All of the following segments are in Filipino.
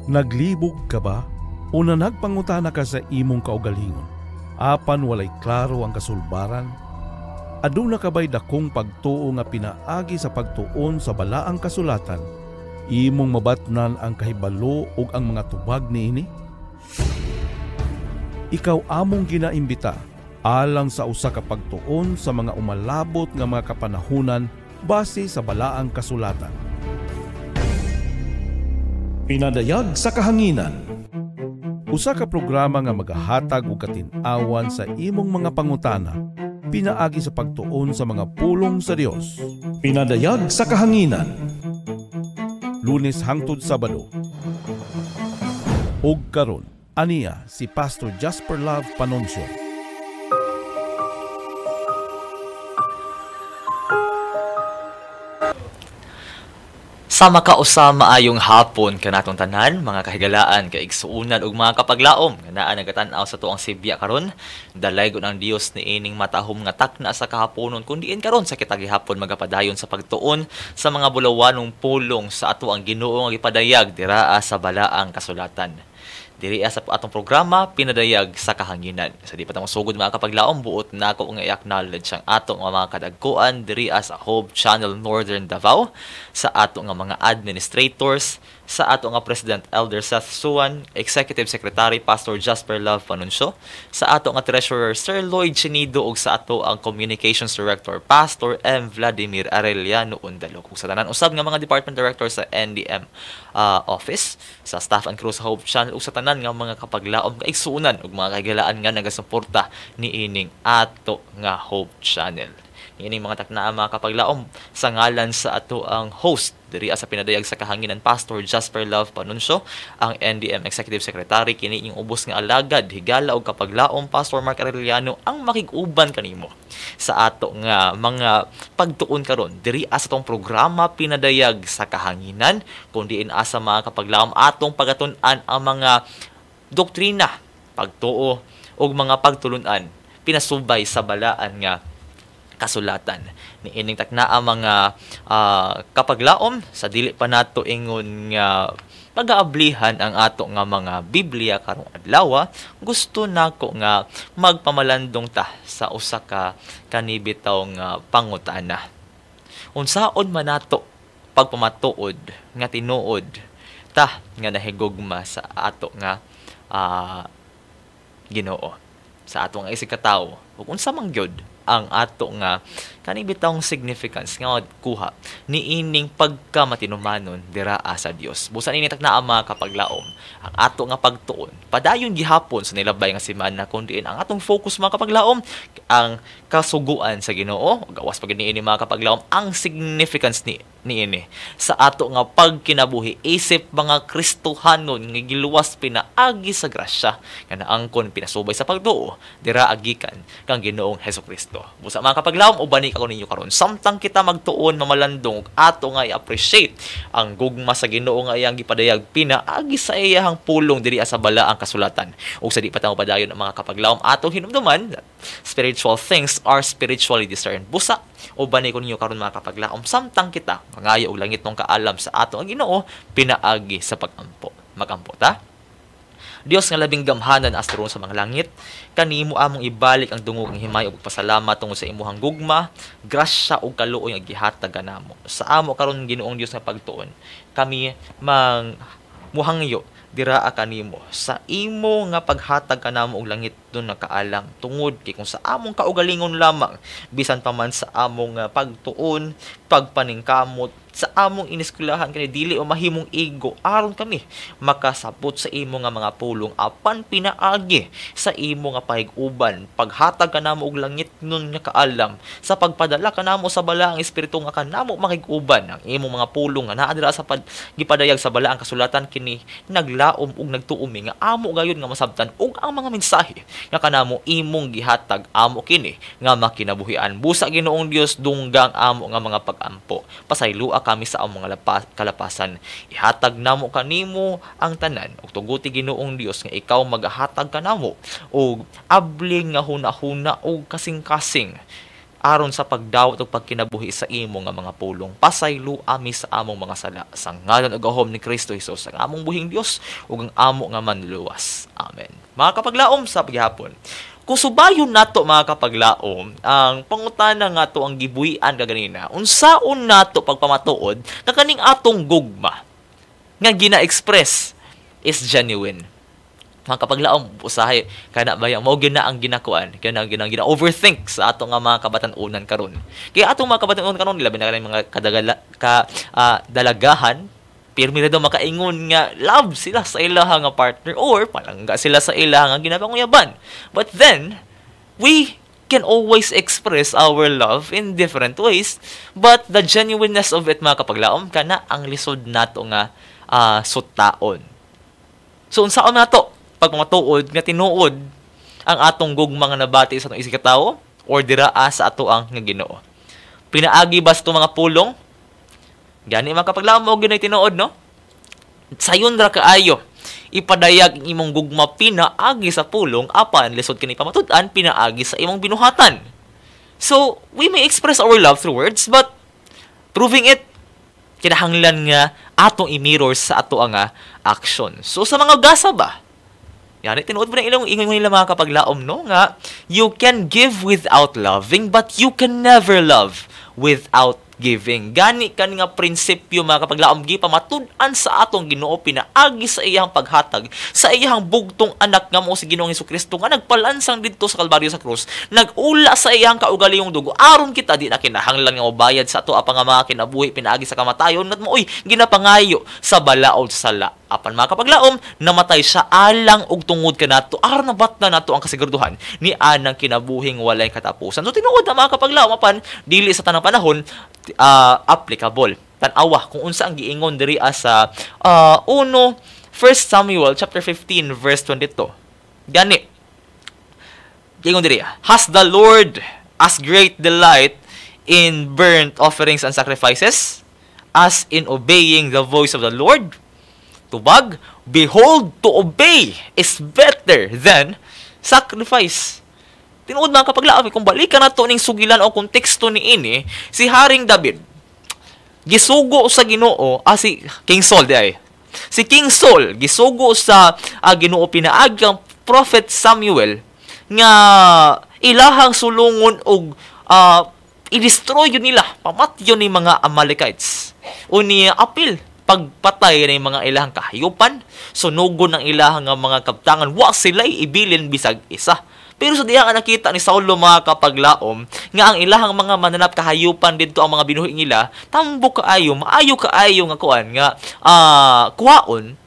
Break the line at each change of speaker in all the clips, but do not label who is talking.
Naglibog ka ba? O na nagpangutana ka sa imong kaugalingon? Apan walay klaro ang kasulbaran? Aduna ka ba'y dakong pagtuo nga pinaagi sa pagtuon sa balaang kasulatan? Imong mabatnan ang kahibalo ug ang mga tubag niini? Ikaw among ginaimbita alang sa usa ka pagtuon sa mga umalabot nga mga kapanahunan base sa balaang kasulatan. Pinadayag sa kahanginan. Usa ka programa nga magahatag og katin-awan sa imong mga pangutana pinaagi sa pagtuon sa mga pulong sa Dios. Pinadayag sa kahanginan. Lunes hangtod Sabado. Og karon, aniya si Pastor Jasper Love Panoncio.
Sa makausa maayong hapon kanatong tanan, mga kahigalaan, kaigsuunan ug mga kapaglaom nga naa nagatan-aw sa tuang Sibya karon. Dalay gud ang Dios ni ining matahom nga takna sa kahaponon kun diin karon sa kita gihapon magapadayon sa pagtuon sa mga bulawanong pulong sa ato ang Ginoo nga gipadayag dira sa balaang kasulatan. Diri sa atong programa Pinadayag sa Kahanginan. Sa di pa ta masugod mga kapaglaom, buot na ako nga i-acknowledge ang ato nga mga kadagkuan diri sa Hope Channel Northern Davao, sa ato nga mga administrators, sa ato nga President Elder Seth Suwan, Executive Secretary Pastor Jasper Love Panuncio, sa ato nga Treasurer Sir Lloyd Chinido ug sa ato ang Communications Director Pastor M. Vladimir Arellano Undalo. Kung sa tanan usab nga mga Department Director sa NDM Office, sa staff and crew sa Hope Channel ug sa tanan nga mga kapaglaom kaigsuunan ug mga kahigalaan nga nagasuporta ni ining ato nga Hope Channel. Ining mga taknaa mga kapaglaom sa ngalan sa ato ang host diri sa Pinadayag sa Kahanginan Pastor Jasper Love Panuncio, ang NDM Executive Secretary kini inyong ubos nga alagad higala og kapaglaom Pastor Mark Arellano ang makig-uban kanimo sa ato nga mga pagtuon karon diri sa tong programa Pinadayag sa Kahanginan, kundi asa mga kapaglaom atong pagatun-an ang mga doktrina, pagtuo ug mga pagtulunan pinasubay sa balaan nga kasulatan. Ni ining taknaa mga kapaglaom sa dili pa nato ingon nga pag-aablihan ang ato nga mga Biblia karong adlaw, gusto nako nga magpamalandong ta sa usa ka kanibitaw nga pangutana. Unsaon man nato pagpamatuod nga tinuod ta nga nahigugma sa ato nga Ginoo, sa ato nga isig katawo, ug unsa man gyud ang ato nga kanibitawng significance nga kuha ni ining pagkamatinumanon dira sa Dios. Busan ini taknaa mga kapaglaom, ang ato nga pagtuon padayon gihapon sa nilabay nga semana kundi ang atong focus mga kapaglaom ang kasuguan sa Ginoo. Gawas pag ini mga kapaglaom ang significance ni ini sa ato nga pagkinabuhi isip mga Kristohanon nga giluwas pinaagi sa grasya nga naangkon pinasubay sa pagtuo dira agikan kang Ginoong Hesukristo. Busa mga kapaglaom, ubanik ako ninyo karon. Samtang kita magtuon mamalandong ato nga i-appreciate ang gugma sa Ginoo nga iyang gipadayag pinaagi sa iyahang pulong diri sa balaang kasulatan. Ug sa di pa ta padayon ang mga kapaglaom atong hinumduman, spiritual things are spiritually discerned. Busa ubanik ko ninyo karon mga kapaglaom, samtang kita mangayo og langit ng kaalam sa ato ang Ginoo pinaagi sa pagampo. Magampo ta. Dios nga labing gamhanan astron sa mga langit, kanimo among ibalik ang dungog ng himay ug pasalamat tungod sa imuhang gugma, grasya ug kaluoy nga gihatag kanamo. Sa amo karon Ginoong Dios nga pagtuon, kami muhangyo dira kanimo sa imo nga paghatag kanamo og langit dun nakaalam tungod kay kung sa among kaugalingon lamang bisan pa man sa among pagtuon, pagpaningkamot sa among iniskulahan kani dili o mahimong ego aron kami makasabot sa imo nga mga pulong apan pinaagi sa imo nga pahig-uban, paghatag kanamo og langit nun nakaalam sa pagpadala kanamo sa balaang espiritu nga kanamo makig-uban ang imong mga pulong nga naa dira sa gipadayag sa balaang kasulatan kini naglaom ug nagtuomi nga amo gayon nga masabtan ug ang mga mensahe nga kanamo imong gihatag amo kini nga makinabuhian. Busa Ginoong Dios dunggang amo nga mga pag-ampo, pasaylua kami sa among kalapasan. Ihatag namo kanimo ang tanan ug tuguti Ginoong Dios nga ikaw magahatag kanamo og abling nga hunahuna og kasing-kasing aron sa pagdawat ug pagkinabuhi sa imo nga mga pulong. Pasaylo ami sa among mga sala sa ngalan ug gahom ni Kristo Hesus ang among buhing Dios ug ang amo nga manluwas. Amen. Mga kapaglaom sa paghapon, kung subayon nato mga kapaglaom, ang pangutana nga to ang gibuhian kaganina, unsaon nato pagpamatuod na kaning atong gugma nga gina-express is genuine. Mga kapaglaom, usahay, kana ba yan, mao gina ang ginakuan, kana gina overthink sa ato nga mga kabatan-unan karon. Kaya atong mga kabatan-unan karon, labi na kanang mga dalagahan, pirmi na daw makaingon nga love sila sa ilaha nga partner or palangga sila sa ilaha nga ginapanguyaban. But then, we can always express our love in different ways, but the genuineness of it, mga kapaglaom, kana ang lisod nato nga sutaon. So, unsaon nato pagmatuod nga tinuod ang atong gugma nga nabati sa atong isig katawo or diraa sa ato ang nga Ginoo. Pinaagi ba sa mga pulong? Gani mga kapaglaom mo ginay tinuod, no? Sayon ra kaayo ipadayag imong gugma pinaagi sa pulong apan lisod kini pamatud-an pinaagi sa imong binuhatan. So, we may express our love through words, but proving it kinahanglan nga atong i-mirror sa ato nga action. So, sa mga gasa ba? Yan, tinuod mo na ilang ingon nila mga kapaglaom, no? Nga, you can give without loving, but you can never love without giving. Gani kan nga prinsipyo mga kapaglaom gipamatud-an sa atong Ginoo pinaagi sa iyang paghatag sa iyang bugtong anak nga mo si Ginoong Hesukristo nga nagpalansang didto sa Kalbaryo sa krus, nagula sa iyang kaugalingong dugo aron kita di na kinahanglan nga mobayad sa ato apang mga kinabuhi pinaagi sa kamatayon ngat mo ginapangayo sa balaod sa sala. Apan mga kapaglaom, namatay siya alang og tungod kanato aron nabat na nato ang kasiguraduhan ni anang kinabuhing walay katapusan. So tinuod na mga kapaglaom apan dili sa tanang panahon applicable. Tan-awa kung unsa ang giingon diri sa 1 Samuel chapter 15 verse 22. Gani. Giingon diri, has the Lord as great delight in burnt offerings and sacrifices as in obeying the voice of the Lord? Tubag, behold, to obey is better than sacrifice. Tinuod mga kapaglaom, kung balikan na to ning sugilan o konteksto ni ini, si Haring David, gisugo sa Ginoo, si King Saul di ay. Si King Saul, gisugo sa Ginoo pinaagi ang Prophet Samuel, nga ilahang sulungon og i-destroy yun nila, pamatyon ni mga Amalekites. O ni apil, pagpatay ng mga ilahang kahayupan, sunugon ng ilahang mga kabtangan, wa sila'y ibilin bisag isa. Pero sa diha nga nakita ni Saulo mga kapaglaom, nga ang ilahang mga mananap kahayupan dito ang mga binuhi nila, tambok kaayo, maayo kaayo nga kuan nga kuhaon.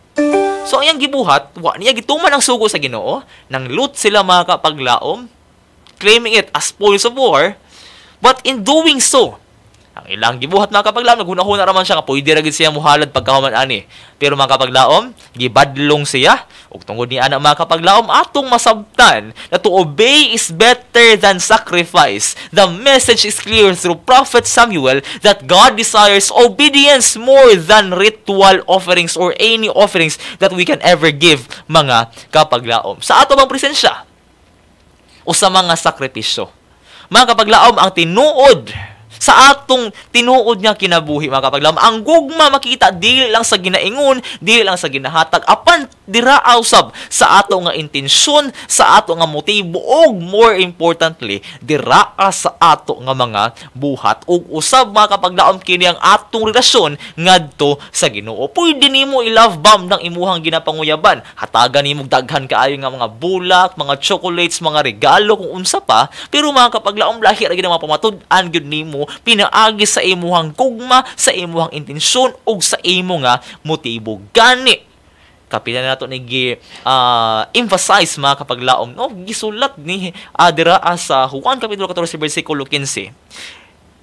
So ang iyang gibuhat, wa niya gituman ang sugo sa Ginoo, nang loot sila mga kapaglaom, claiming it as spoils of war, but in doing so, ang ilang gibuhat mga kapaglaom, naghuna-huna raman siya nga pwede ra gid siya muhalad pagkahuman ani. Pero mga kapaglaom, gibadlong siya ug tungod ni ana mga kapaglaom atong masabtan na to obey is better than sacrifice. The message is clear through Prophet Samuel that God desires obedience more than ritual offerings or any offerings that we can ever give mga kapaglaom. Sa ato bang presensya o sa mga sakripisyo, mga kapaglaom, ang tinuod sa atong tinuod nga kinabuhi mga kapaglaom, ang gugma makita dili lang sa ginaingon, dili lang sa ginahatag, apan diraaw sab sa ato nga intensyon, sa ato nga motibo, ug more importantly, diraa sa ato nga mga buhat. Ug usab mga kapaglaom kini ang atong relasyon ngadto sa Ginoo. Pwede nimo i-love bomb ng imuhang ginapanguyaban, hatagan nimo daghan kaayo nga mga bulak, mga chocolates, mga regalo kung unsa pa, pero mga kapaglaom lahi ra gid ang mga pamatud-an gyud nimo pinaagi sa imuhang gugma, sa imuhang intensyon ug sa imo nga motibo. Gani kapitan nato ni emphasize mga kapaglaom, no, gisulat ni dira sa Juan kapitulo 14 bersikulo 15.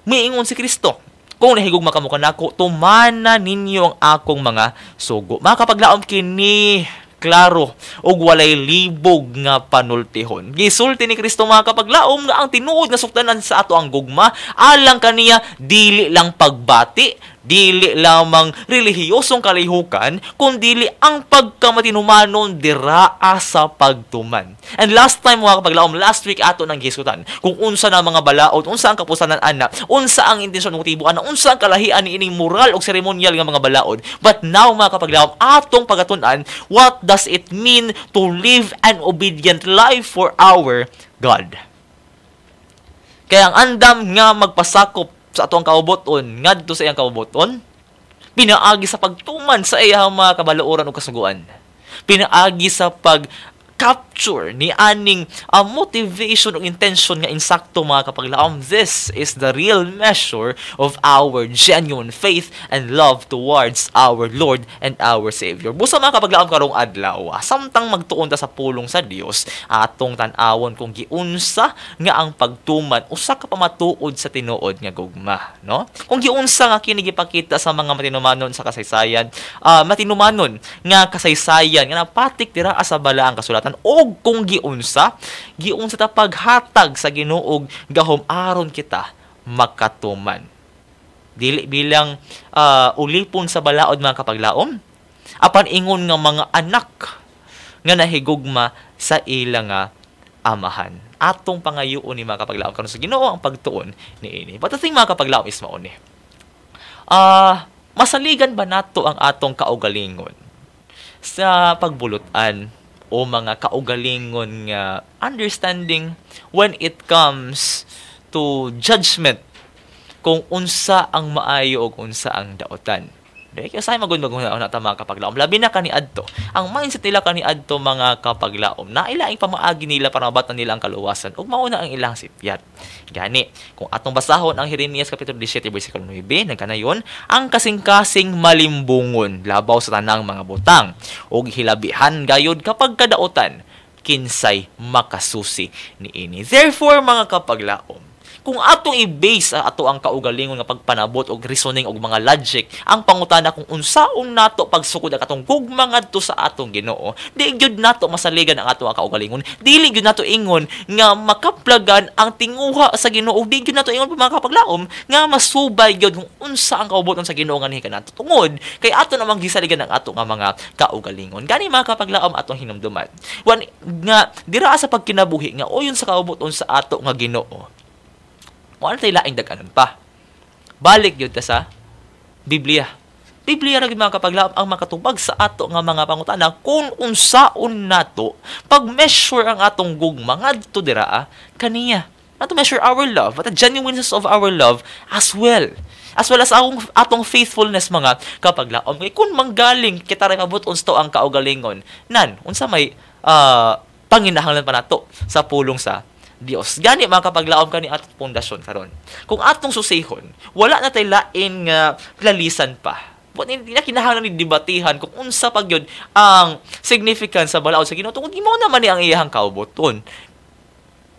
Miingon si Kristo, kung nahigugma kamo kanako, tumana ninyo ang akong mga sugo. Mga kapaglaom kini klaro ug walay libog nga panultihon. Gisulti ni Kristo mga kapaglaom nga ang tinuod nga suktanan sa ato ang gugma alang kaniya dili lang pagbati, Dili lamang relihiyosong kalihukan, kundili ang pagkamatinumanon diraa sa pagtuman. And last time mga kapaglaom, last week ato nang gisutan kung unsa na mga balaod, unsa ang kapusanan ana, unsa ang intensyon motibo ana, unsa ang kalahian ni ining moral o seremonyal nga mga balaod. But now mga kapaglaom, atong pagatun-an, what does it mean to live an obedient life for our God? Kaya ang andam nga magpasakop sa atong kauboton ngadto sa iyang kauboton, pinaagi sa pagtuman sa iyang mga kabaluoran o kasuguan. Pinaagi sa pag-capture ni aning motivation o intention nga insakto mga kapaglaom. This is the real measure of our genuine faith and love towards our Lord and our Savior. Busa mga kapaglaom karong adlaw, samtang magtuon ta sa pulong sa Dios, atong tan-awon kung giunsa nga ang pagtuman usa ka pamatuod sa tinuod nga gugma, no? Kung giunsa nga kini gipakita sa mga matinumanon sa kasaysayan, matinumanon nga kasaysayan nga napatik dira sa balaang kasulatan, o kung giunsa ta paghatag sa Ginoo gahom aron kita makatuman. Dili bilang ulipon sa balaod mga kapaglaom, apan ingon nga mga anak nga nahigugma sa ila nga amahan. Atong pangayoon ni mga kapaglaom karon sa Ginoo ang pagtuon niini. But the thing mga kapaglaom is mao ni. Masaligan ba nato ang atong kaugalingon sa pagbulutan o mga kaugalingon nga understanding when it comes to judgment kung unsa ang maayo o unsa ang daotan? Kaya sa magund-magund na mga kapaglaom, labi na kaniadto. Ang mindset nila kaniadto mga kapaglaom, na ilaing pamaagi nila para mabatan nila ang kaluwasan ug mauna ang ilang sipyat. Gani, kung atong basahon ang Jeremias kapitulo 17 bersikulo 9, nagkanayon, ang kasing-kasing malimbungon labaw sa tanang mga butang ug hilabihan gayud kapag kadaotan kinsay makasusi niini. Therefore mga kapaglaom, kung atong i-base ato ang kaugalingon nga pagpanabot og reasoning og mga logic, ang pangutana kung unsaon nato pagsukod ang atong gugma ngadto sa atong Ginoo, di gyud nato masaligan ang ato ang kaugalingon. Dili gyud nato ingon nga makaplagan ang tinguha sa Ginoo. Di gyud nato ingon mga kapaglaom nga masubay gyud kung unsa ang kauboton sa Ginoo nga nihi nato tungod kay ato namang gisaligan ang ato nga mga kaugalingon. Gani mga kapaglaom atong hinumduman. Wan nga dira sa pagkinabuhi nga oyon sa kauboton sa ato nga Ginoo. Wala tayo laing daganan pa. Balik yun ta sa Biblia. Biblia ra gyud mga kapaglaom ang makatubag sa ato nga mga pangutana kung unsaon nato pag-measure ang atong gugma ngadto dira kaniya. Nato measure our love, but the genuineness of our love as well as atong faithfulness mga kapaglaom. Kay kung manggaling kita ra mabut unsto ang kaugalingon, nan unsa may panginahanglan pa nato sa pulong sa Dios. Gani mga kapaglaom kani atong pundasyon karon. Kung atong susihon, wala na tay lain nga lalisan pa. Hindi na kinahanglan ni debatihan kung unsa pa gyud ang significance sa balaod sa Ginoo tungod imo naman ni ang iyang kauboton.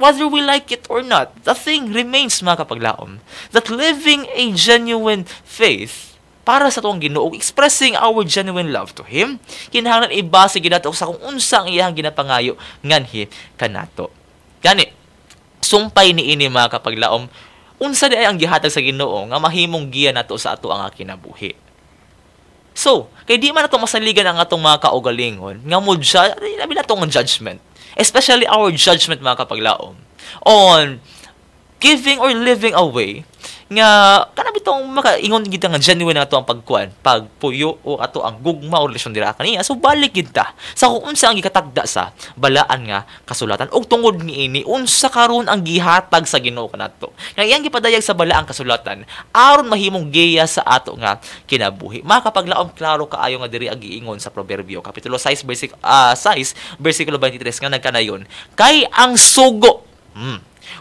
Whether we like it or not, the thing remains mga kapaglaom that living a genuine faith para sa tuwang Ginoo, expressing our genuine love to Him, kinahanglan ibase gyud nato sa kung unsa ang iyang ginapangayo nganhi kanato. Gani sumpay niini mga kapaglaom, unsa di ay ang gihatag sa Ginoo nga mahimong giya nato sa ato ang kinabuhi. So, kay di man nato masaligan ang atong mga kaugalingon nga labi nato ang judgment, especially our judgment mga kapaglaom on giving or living away nga kana bitong makaingon gid nga genuine na ato ang pagpuyo o ato ang gugma o relasyon dira kaniya. So balik gid ta sa kung unsa ang gikatagda sa balaan nga kasulatan ug tungod niini unsa karon ang gihatag sa Ginoo kanato. Nga iyang gipadayag sa balaang kasulatan aron mahimong giya sa ato nga kinabuhi. Mga kapaglaom, klaro kaayo nga diri ang giingon sa Proverbio kapitulo 6 bersikulo 23 nga nagkanayon, kay ang sugo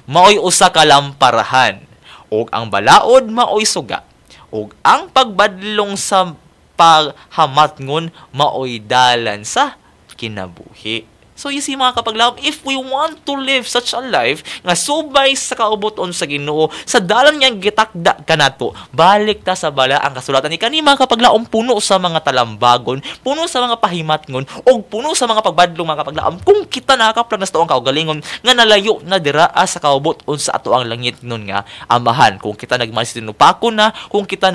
maoy usa ka lamparahan, og ang balaod maoy suga, og ang pagbadlong sa paghamatngon maoy dalan sa kinabuhi. So you see mga kapaglaom, if we want to live such a life nga subay sa kaubuton sa Ginoo, sa dalan niyang gitakda kanato, balik ta sa bala ang kasulatan ni kani mga kapaglaom, puno sa mga talambagon, puno sa mga pahimatngon, o puno sa mga pagbadlong mga kapaglaom. Kung kita nakaplan sa tuong kaugalingon nga nalayo na diraa sa kaubuton sa ato ang langit nun nga amahan, kung kita nagmasinupako na, kung kita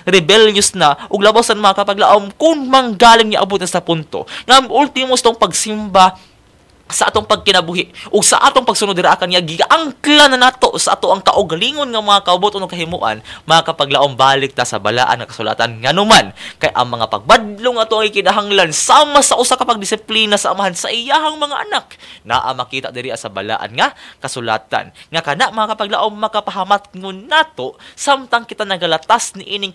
rebellious na, ug labaw sa mga kapaglaom, kung manggaling niya abot na sa punto nga ultimos tong pagsimba sa atong pagkinabuhi ug sa atong pagsunod dira kaniya giangkla na nato sa ato ang kaugalingon nga mga kaubuton ug kahimuan, mga kapaglaom, balik ta sa balaan nga kasulatan nganuman kay ang mga pagbadlong ato ay kinahanglan sama sa usa ka pagdisiplina sa amahan sa iyahang mga anak, naa makita diri sa balaan nga kasulatan nga kana mga kapaglaom makapahamat ngun nato samtang kita nagalatas ni ining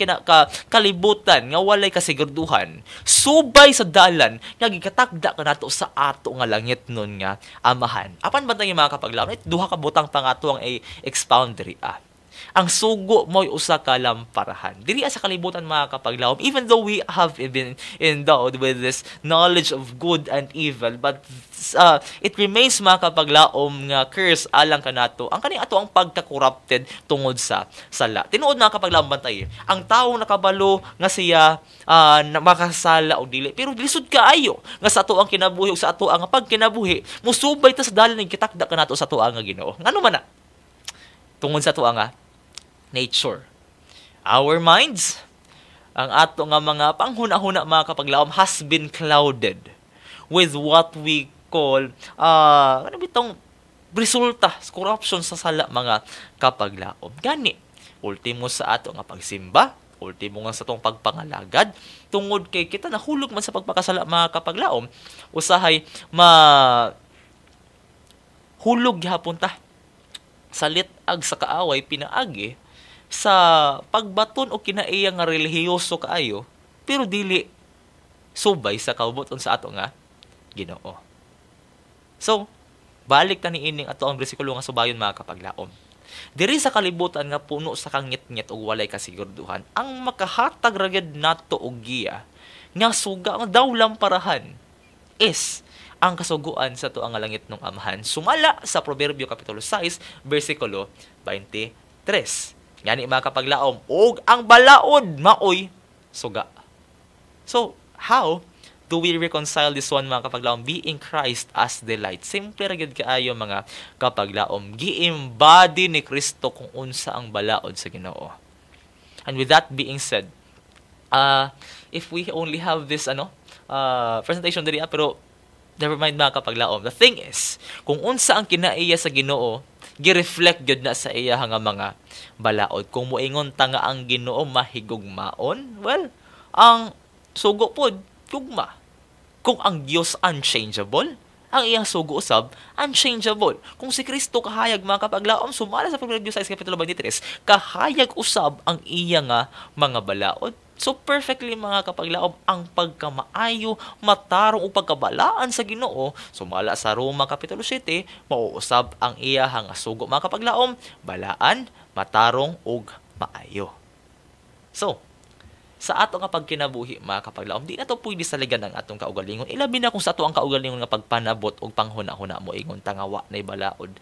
kalibutan nga walay kasigurduhan subay sa dalan nga gigatakda kanato sa ato nga langit nun nga amahan. Apan bantay mga kapaglaom, duha ka butang pangato ang expound diri. Ang sugo mo'y usa ka lamparahan. Diri sa kalibutan mga kapaglaom, even though we have been endowed with this knowledge of good and evil, but it remains mga kapaglaom nga curse alang kanato ang kani ato ang pagka-corrupted tungod sa sala. Tinuod mga kapaglaom bantay, ang tawo nakabalo nga siya makasala o dili, pero lisod kaayo nga sa ato ang kinabuhi o sa ato ang pagkinabuhi, musubay ta sa dalan ng kitakda kanato sa ato nga Ginoo. Ngano man na? Tungod sa ato nga nature. Our minds, ang ato nga mga panghuna-huna mga kapaglaom, has been clouded with what we call ano bitong resulta corruption sa sala mga kapaglaom. Gani ultimo sa ato nga pagsimba, ultimo nga sa tong pagpangalagad, tungod kay kita nahulog man sa pagpakasala mga kapaglaom, usahay hulog gihapon ta salit ag sa kaaway pinaagi sa pagbaton o kinaiya nga relihiyoso kaayo, pero dili subay sa kaubuton sa ato nga Ginoo. So, balik ta ni ining ato ang bersikulo nga subayon mga kapaglaom. Diri sa kalibutan nga puno sa kangit-ngit ug walay kasigurduhan, ang makahatag ragid nato og giya nga suga ang daw lamparahan is ang kasuguan sa tuang nga langit ng amahan. Sumala sa Proverbio Kapitulo 6, versikulo 23. Ngani mga kapaglaom, og ang balaod maoy suga. So, how do we reconcile this one mga kapaglaom? Being Christ as the light. Simple ra gyud kaayo mga kapaglaom. Gi-embody ni Kristo kung unsa ang balaod sa Ginoo. And with that being said, if we only have this presentation diri pero never mind mga kapaglaom. The thing is, kung unsa ang kinaiya sa Ginoo, gi-reflect gyud na sa iya nga mga balaod. Kung moingon ta nga ang Ginoo mahigugmaon, well, ang sugo pod gugma. Kung ang Dios unchangeable, ang iyang sugo usab unchangeable. Kung si Kristo kahayag mga kapaglaom, sumala sa Proverbio 6 kapitulo 23, kahayag usab ang iya nga mga balaod. So perfectly mga kapaglaom ang pagkamaayo, matarong o pagkabalaan sa Ginoo, sumala sa Roma kapitulo 7, mauusab ang iya nga sugo mga kapaglaom, balaan, matarong ug maayo. So, sa ato nga pagkinabuhi mga kapaglaom, di na to pwede saligan ang atong kaugalingon. Ilabi na kung sa ato ang kaugalingon nga pagpanabot o panghuna-huna mo ingon tangawa na balaod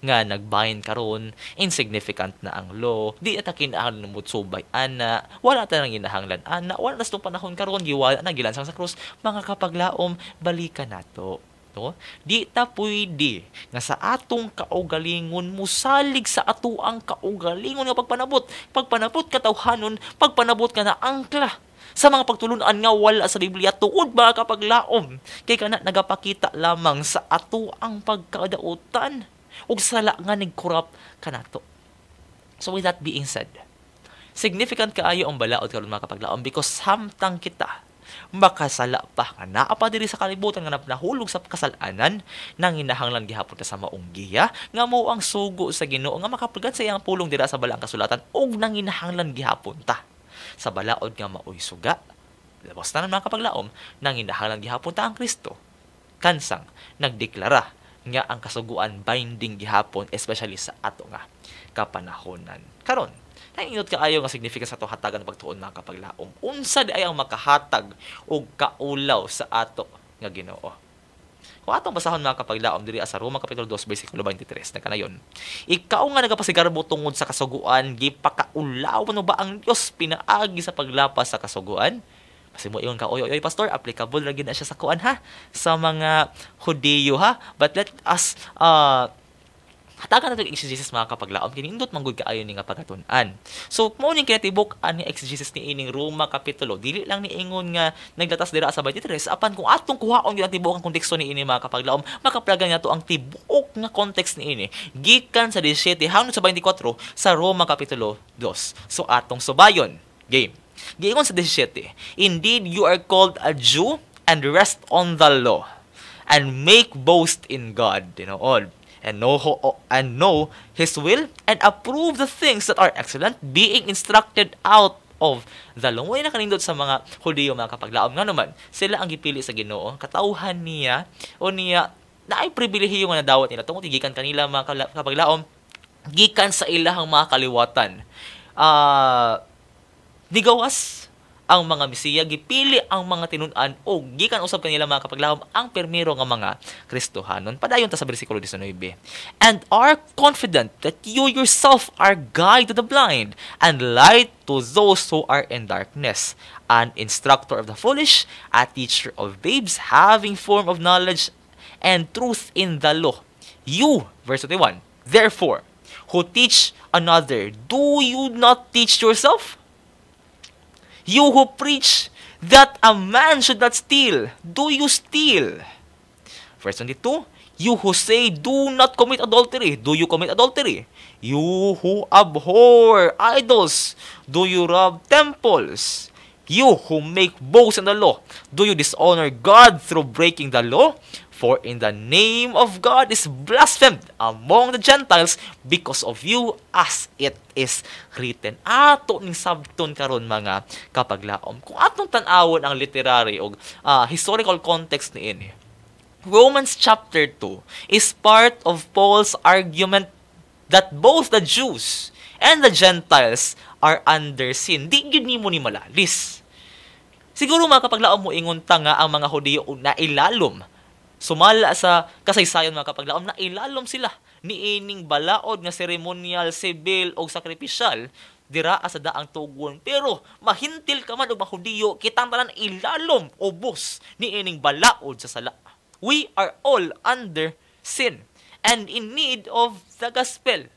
nga nagbahin karon, insignificant na ang law, di ata kinahanglan mo subay ana, wala ta nang ginahanglan ana, wala na sa panahon karon giwala na gilansang sa krus. Mga kapaglaom, balikan nato. No? Di ta pwede nga sa atong kaugalingon musalig sa ato ang kaugalingon nga pagpanabot katawhanon, pagpanabot ka na angkla sa mga pagtulunan nga wala sa Biblia tuod mga kapaglaom, kay kana nagapakita lamang sa ato ang pagkadautan ug sala nga nagkorrupt kanato. So with that being said, significant kaayo ang balaod karon mga kapaglaom because samtang kita makasala pa nga naa pa diri sa kalibutan nga nahulog sa kasalanan, nang hinahanglan gihapon ta sa maong giya nga mao ang sugo sa Ginoo nga makapagat sa iyang pulong dira sa balang kasulatan, ug nang hinahanglan gihapon ta sa balaod nga maoy suga. Labos na mga kapaglaom, nang hinahanglan gihapon ta ang Kristo kansang nagdeklara nga ang kasuguan binding gihapon, especially sa ato nga kapanahonan karon. Naingot kaayo nga significance sa ato hatagan ng pagtuon mga kapaglaom. Unsa di ay ang makahatag og kaulaw sa ato nga Ginoo? Kung atong basahon mga kapaglaom diri sa Roma Kapitulo 2 bersikulo 23 na kanayon. Ikaw nga nagapasigarbo tungod sa kasuguan, gipakaulawan mo ba ang Dios pinaagi sa paglapas sa kasuguan? Kasi mo ingon ka, oy pastor, applicable ra gyud na siya sa kuan ha, sa mga Hudiyo ha. But let us hatagan natin exegesis mga kapaglaom, kinindot manggod kaayo ni nga pagatun-an. So, mo ning kinatibok ani exegesis ni ining Roma Kapitulo, dili lang ni ingon nga naglatas dira sa 23, apan kung atong kuhaon gyud ang tibuok ang konteksto ni ini mga kapaglaom, makaplagan nato ang tibuok nga context ni ini gikan sa 17 hangtod sa 24 sa Roma Kapitulo 2. So, atong subayon. Game. Giingon sa 17, indeed you are called a Jew and rest on the law and make boast in God, and know His will, and approve the things that are excellent, being instructed out of the law. Wala na kanindot sa mga Hudiyo mga kapaglaom nga naman, sila ang gipili sa Ginoo, katauhan niya o niya na ay pribilehiyo nga nadawat nila tungod gikan kanila mga kapaglaom, gikan sa ilahang mga kaliwatan. Nigawas ang mga Mesiya, gipili ang mga tinun-an o gikan usab kanila mga kapaglaom ang permiro nga mga Kristohanon. Padayon ta sa bersikulo 19. And are confident that you yourself are guide to the blind and light to those who are in darkness, an instructor of the foolish, a teacher of babes, having form of knowledge and truth in the law. You, verse 21, therefore, who teach another, do you not teach yourself? You who preach that a man should not steal, do you steal? Verse 22, you who say, do not commit adultery, do you commit adultery? You who abhor idols, do you rob temples? You who make boast in the law, do you dishonor God through breaking the law? For in the name of God is blasphemed among the Gentiles because of you, as it is written. Ato ning sabton karon mga kapaglaom. Kung atong tan-awon ang literary o historical context ni ini, Romans chapter 2 is part of Paul's argument that both the Jews and the Gentiles are under sin. Di gyud nimo ni malalis. Siguro mga kapaglaom mo ingon ta nga ang mga Hudiyo na ilalom sumala sa kasaysayon mga kapaglaom na ilalom sila ni ining balaod nga seremonial, sibil o sakripisyal dira sa daang tugon. Pero mahintil ka man og mga Hudiyo, kitang tanan ilalom ubos ni ining balaod sa sala. We are all under sin and in need of the gospel.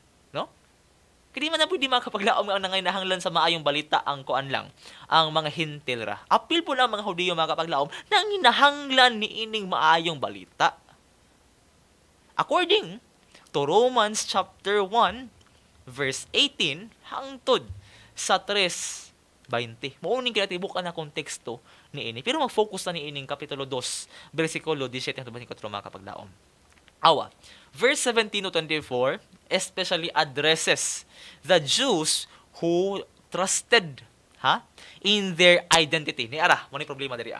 Kadi man na pwede mga kapaglaom ang nanginahanglan sa maayong balita ang kuan lang, ang mga hintil ra. Apil po na mga Hudiyo mga kapaglaom na nanginahanglan ni ining maayong balita. According to Romans chapter 1 verse 18 hangtod sa 3:20. Mauning kinatibuk na konteksto ni ini. Pero mag-focus na ni ining kapitulo 2 bersikulo 17 hangtod 24 mga kapaglaom. Awa, verse 17 to 24 especially addresses the Jews who trusted in their identity. Ni ara, mo ni problema diri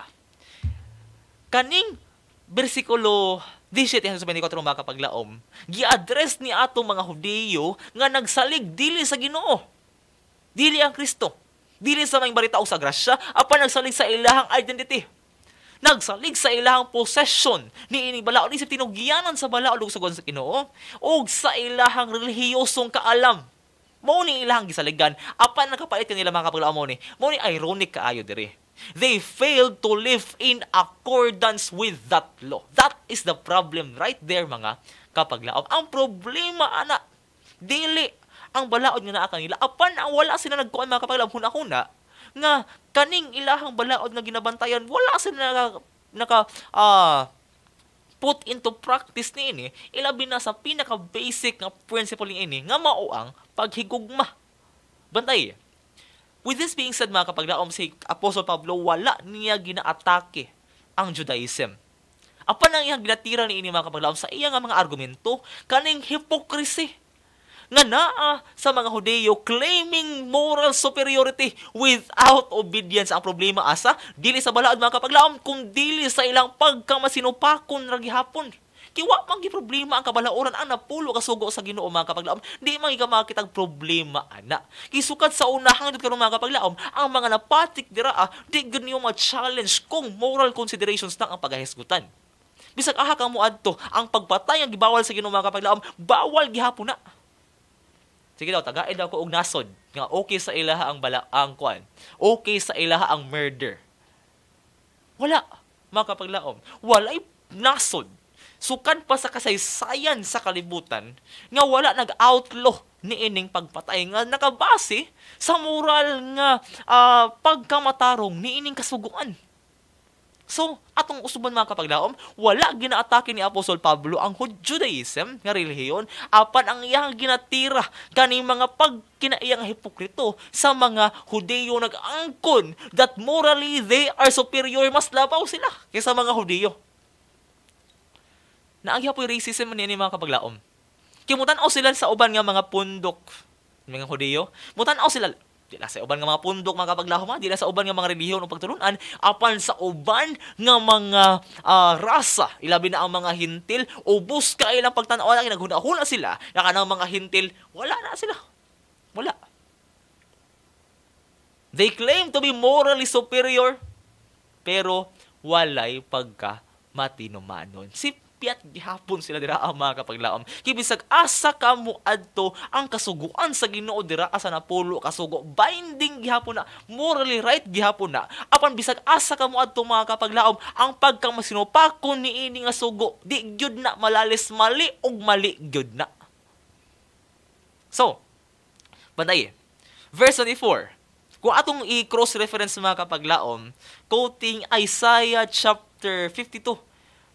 kaning bersikulo 17 hangtod 24 mga kapaglaom, gi-address ni atong mga Hudiyo nga nagsalig dili sa Ginoo, dili ang Kristo, dili sa may balita o sa grasya, apan nagsalig sa ilahang identity. Nagsalig sa ilahang possession ni ining balaod, isip tinugyanan sa balaod ug sugon sa Ginoo ug sa ilahang relihiyosong kaalam. Mao ni ilahang gisaligan, apan nakapalit nila mga kapaglaom mo ni ironic kaayo diri. They failed to live in accordance with that law. That is the problem right there mga kapaglaom. Ang problema ana dili ang balaod nga naa kanila, apan ang wala sila nagkuan mga kapaglaom hunahuna nga kaning ilahang balaod nga ginabantayan, wala sila put into practice ni ini, ilabi na sa pinaka-basic nga principle ni ini, nga mao ang paghigugma. Bantay. With this being said, mga kapaglaom, si Apostle Pablo, wala niya ginaatake ang Judaism. Apan ang iyang ginatira ni ini mga kapaglaom sa iyang mga argumento, kaning hypocrisy nga naa sa mga Hudiyo claiming moral superiority without obedience. Ang problema asa dili sa balaod mga kapaglaom kundi sa ilang pagkamasinupakon ra gihapon. Kiwa man gi problema ang kabalaoran ang napulo kasugo sa Ginoo mga kapaglaom, di man makitag problema ana. Kisukat sa unahang dito karon mga kapaglaom, ang mga napatik dira di gud niyo ma-challenge kung moral considerations na ang pagahisgutan. Bisag aha ka mo adto, ang pagpatay ang gibawal sa Ginoo mga kapaglaom, bawal gihapon na. Sige daw, tagaid daw ko og nasod nga okay sa ilaha ang ang kwan. Okay sa ilaha ang murder. Wala, mga kapaglaom. Walay nasod. Sukan pa sa kasaysayan sa kalibutan nga wala nag-outlaw ni ining pagpatay nga nakabase sa moral nga pagkamatarong ni ining kasuguan. So, atong usuban mga kapaglaom, wala ginaatake ni Apostol Pablo ang Judaism nga relihiyon, apan ang iyang ginatira kaning mga pagkinaiyang hipokrito sa mga Hudiyo nag-angkon that morally they are superior, mas labaw sila kaysa mga Hudiyo. Naagya po yung racism ni mga kapaglaom. Kimutanaw sila sa uban nga mga pundok, mga Hudiyo. Mutanaw sila, dila sa uban nga mga pundok mga kapaglaom, dila sa uban nga mga relihiyon o pagtulunan, apan sa uban nga mga rasa, ilabi na ang mga hintil, ubos ka ilang pagtanaw, naghuna-huna sila, na kanang mga hintil, wala na sila. Wala. They claim to be morally superior, pero walay pagka matinumanon. Si piat gihapon sila dira ang mga kapaglaom. Kibisag asa kamo adto ang kasuguan sa Ginoo dira asa napulo kasugo. Binding gihapon na, morally right gihapon na. Apan bisag asa kamo adto mga kapaglaom, ang pagkamasinupakon ni ini nga sugo, di gyud na malalis mali ug mali gyud na. So, banday. Verse 24. Kung atong i-cross reference mga kapaglaom, quoting Isaiah chapter 52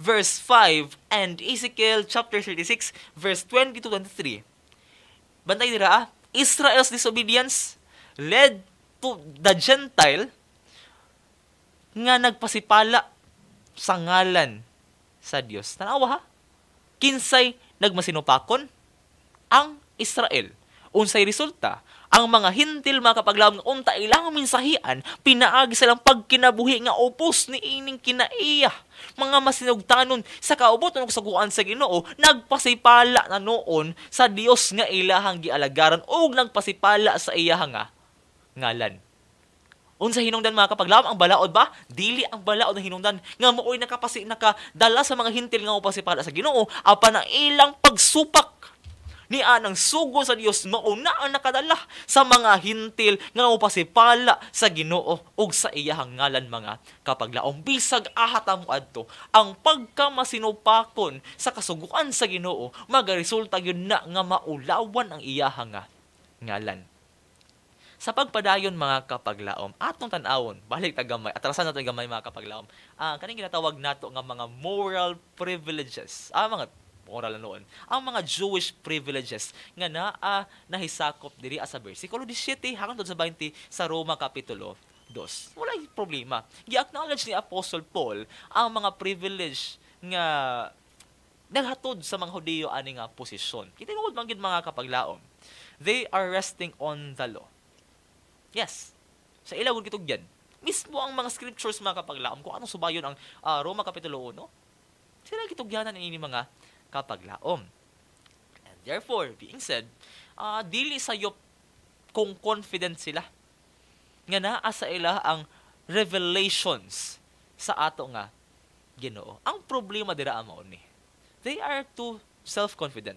verse 5 and Ezekiel chapter 36 verse 20 to 23. Bantay dira, Israel's disobedience led to the Gentile nga nagpasipala sa ngalan sa Dios. Tanawa ha? Kinsay nagmasinupakon ang Israel. Unsay resulta? Ang mga hintil mga kapaglaom nga unta ilang mensahian, pinaagi silang pagkinabuhi nga opos ni ining kinaiya. Mga masinugtanon sa kaubot ng kasaguan sa Ginoo, nagpasipala na noon sa Dios nga ilahang gialagaran o nagpasipala sa iyahang nga ngalan. Unsa hinungdan mga kapaglaom, ang balaod ba? Dili ang balaod ng hinungdan nga mooy nakadala sa mga hintil nga upasipala sa Ginoo, apan ang ilang pagsupak ni anang sugo sa Dios mauna ang nakadala sa mga hintil nga upasipala sa Ginoo ug sa iyahang ngalan mga kapaglaom. Bisag ahata mo adto ang pagkamasinupakon sa kasuguan sa Ginoo, magaresulta yun na nga maulawan ang iyahang ngalan. Sa pagpadayon mga kapaglaom, atong tan-awon, balik ta gamay, atrasan nato gamay mga kapaglaom. Kaning ginatawag nato nga mga moral privileges. Mga moral noon. Ang mga Jewish privileges nga nahisakop diri sa bersikulo 17 hangtod sa 20 sa Roma kapitulo 2. Walay problema. Gi-acknowledge ni Apostle Paul ang mga privilege nga naghatod sa mga Hudiyo ani nga posisyon. Kitingod man gid mga kapaglaom. They are resting on the law. Yes. Sa ilawod kitog yan. Mismo ang mga scriptures mga kapaglaom kung anong subayon ang Roma kapitulo 1. Sila kitugyanan ini mga kapaglaom. And therefore, being said, dili sayop kung confident sila nga naa sa ila ang revelations sa ato nga Ginoo. Ang problema dira mao ni, they are too self-confident.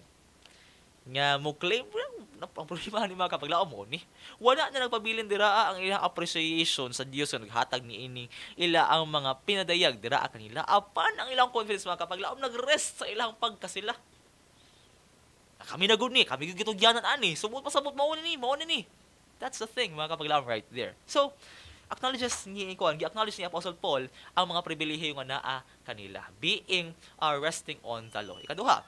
Nga mo claim ang problema ni mga kapaglaom mo ni, wala na nagpabilin dira ang ilang appreciation sa Dios nga naghatag ni ini ila ang mga pinadayag dira kanila, apan ang ilang confidence mga kapaglaom nagrest sa ilang pagkasila. Kami na gud ni, kami gid gitugyanan ani, sumot pasabot mao ni. That's the thing mga kapaglaom right there. So acknowledges ni gi-acknowledge ni Apostle Paul ang mga pribilehiyo nga naa kanila, being resting on the law. Ikaduha,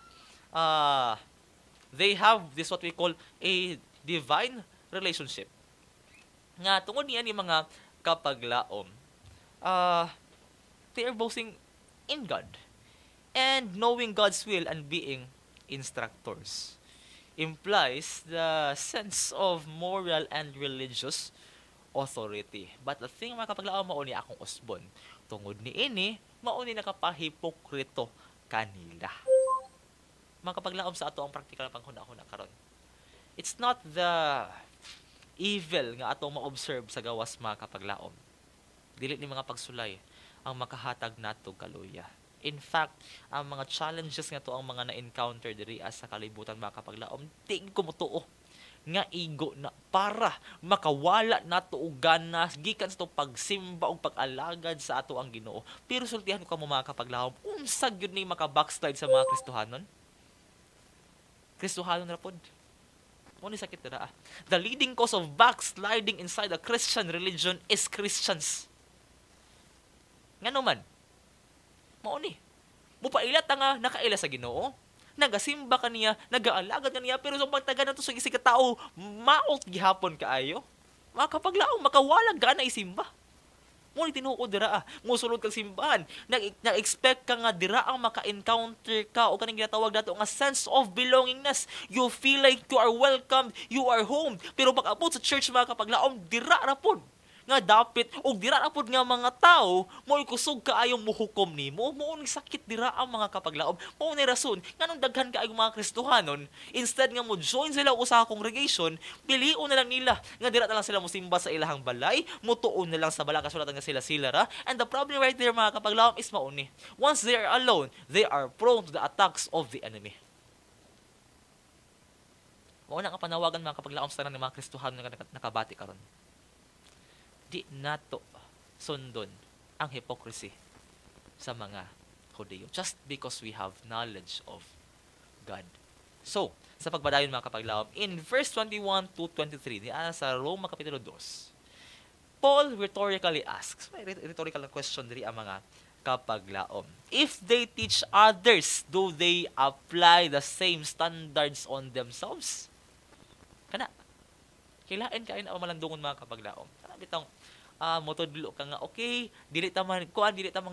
they have this what we call a divine relationship. Nga tungod niya ni mga kapaglaom, they are boasting in God and knowing God's will and being instructors. Implies the sense of moral and religious authority. But the thing mga kapaglaom mao ni akong usbon, tungod ni ini mao ni nakapahipokrito kanila. Mga kapaglaom sa ato ang practical na panghuna-huna karon. It's not the evil nga atong ma-observe sa gawas mga kapaglaom. Dili ni mga pagsulay ang makahatag nato kaluya. In fact, ang mga challenges nga to ang mga na-encounter diri sa kalibutan mga kapaglaom, di ko mutuo nga igo na para makawala nato og ganas gikan sa to pagsimba ug pag-alagad sa ato ang Ginoo. Pero sultihan ko kamo mga kapaglaom, unsa gyud ni maka-backslide sa mga Kristohanon? Kristohanon ra pod. Mo ni sakit dira. The leading cause of backsliding inside the Christian religion is Christians. Ngano man? Mao ni. Mupailat nga nakaila sa Ginoo, nagasimba kaniya, nagaalagad kaniya, pero sa pagtaga nato sa isig ka tao, maot gihapon kaayo. Makapaglaong makawalag gana isimba. Mo ni tinuod dira mosulod kag simbahan. Nag-expect ka nga dira ang maka-encounter ka o kaning ginatawag nato nga sense of belongingness. You feel like you are welcome, you are home. Pero pag-abot sa church mga kapaglaom, dira ra pod nga dapit og dira ra pod nga mga tao mo ikusog kaayong muhukom nimo. Mao ni sakit dira ang mga kapaglaom. Mao ni rason nganong daghan kaayong mga Kristohanon, instead nga mo join sila sa congregation, pilion na lang nila nga dira na lang sila mosimba sa ilahang balay, mutuon na lang sa bala kasulatan nga sila ra. And the problem right there mga kapaglaom is mao ni, once they are alone, they are prone to the attacks of the enemy. Mao na nga panawagan mga kapaglaom sa tanan ng mga Kristohanon nga nakabati karon. Di nato sundon ang hypocrisy sa mga Hudyo just because we have knowledge of God. So, sa pagbadayon mga kapaglaom, in verse 21 to 23, di sa Roma Kapitulo 2, Paul rhetorically asks, may rhetorical question diri ang mga kapaglaom. If they teach others, do they apply the same standards on themselves? Kana, kilain kain ang malandungon mga kapaglaom. Kana bitong motodlo ka nga, okay, dili ta man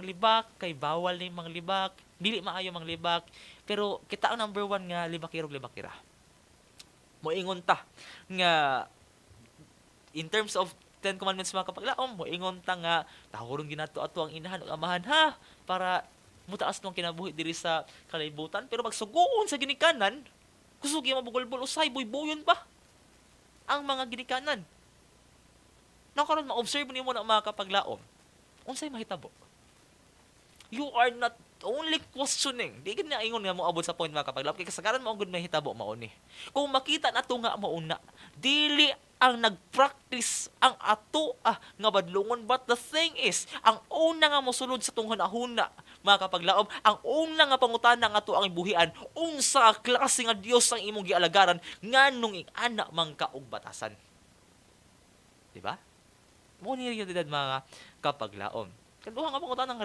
libak, kay bawal ni mang libak, dili maayo mang libak, pero kita ang number 1 nga libakirog libakira. Moingon ta nga in terms of 10 commandments mga kapaglaom, moingon ta nga tahuron ginato ato ang inahan ug amahan ha para mutaas tong kinabuhi diri sa kalibutan. Pero pag suguon sa ginikanan, kusog gyud mabugol-bol usay buy-buyon pa ang mga ginikanan. Nakaroon ma-observe niyo mo na mga kapaglaom, unsay mahitabo? You are not only questioning. Di gid na ingon nga mo abot sa point mga kapaglaom, kay kasagaran mo gud mahitabo mao ni. Kung makita nato nga mauna, dili ang nagpractice ang ato nga badlungon, but the thing is, ang una nga mosulod sa tong hunahuna mga kapaglaom, ang una nga pangutana nga ato ang ibuhian, unsa klase nga Dios ang imong gialagaran nganong ing-ana man ka og batasan. Di ba? Mo ni realidad mga kapaglaom. Kaduha nga pangutan ng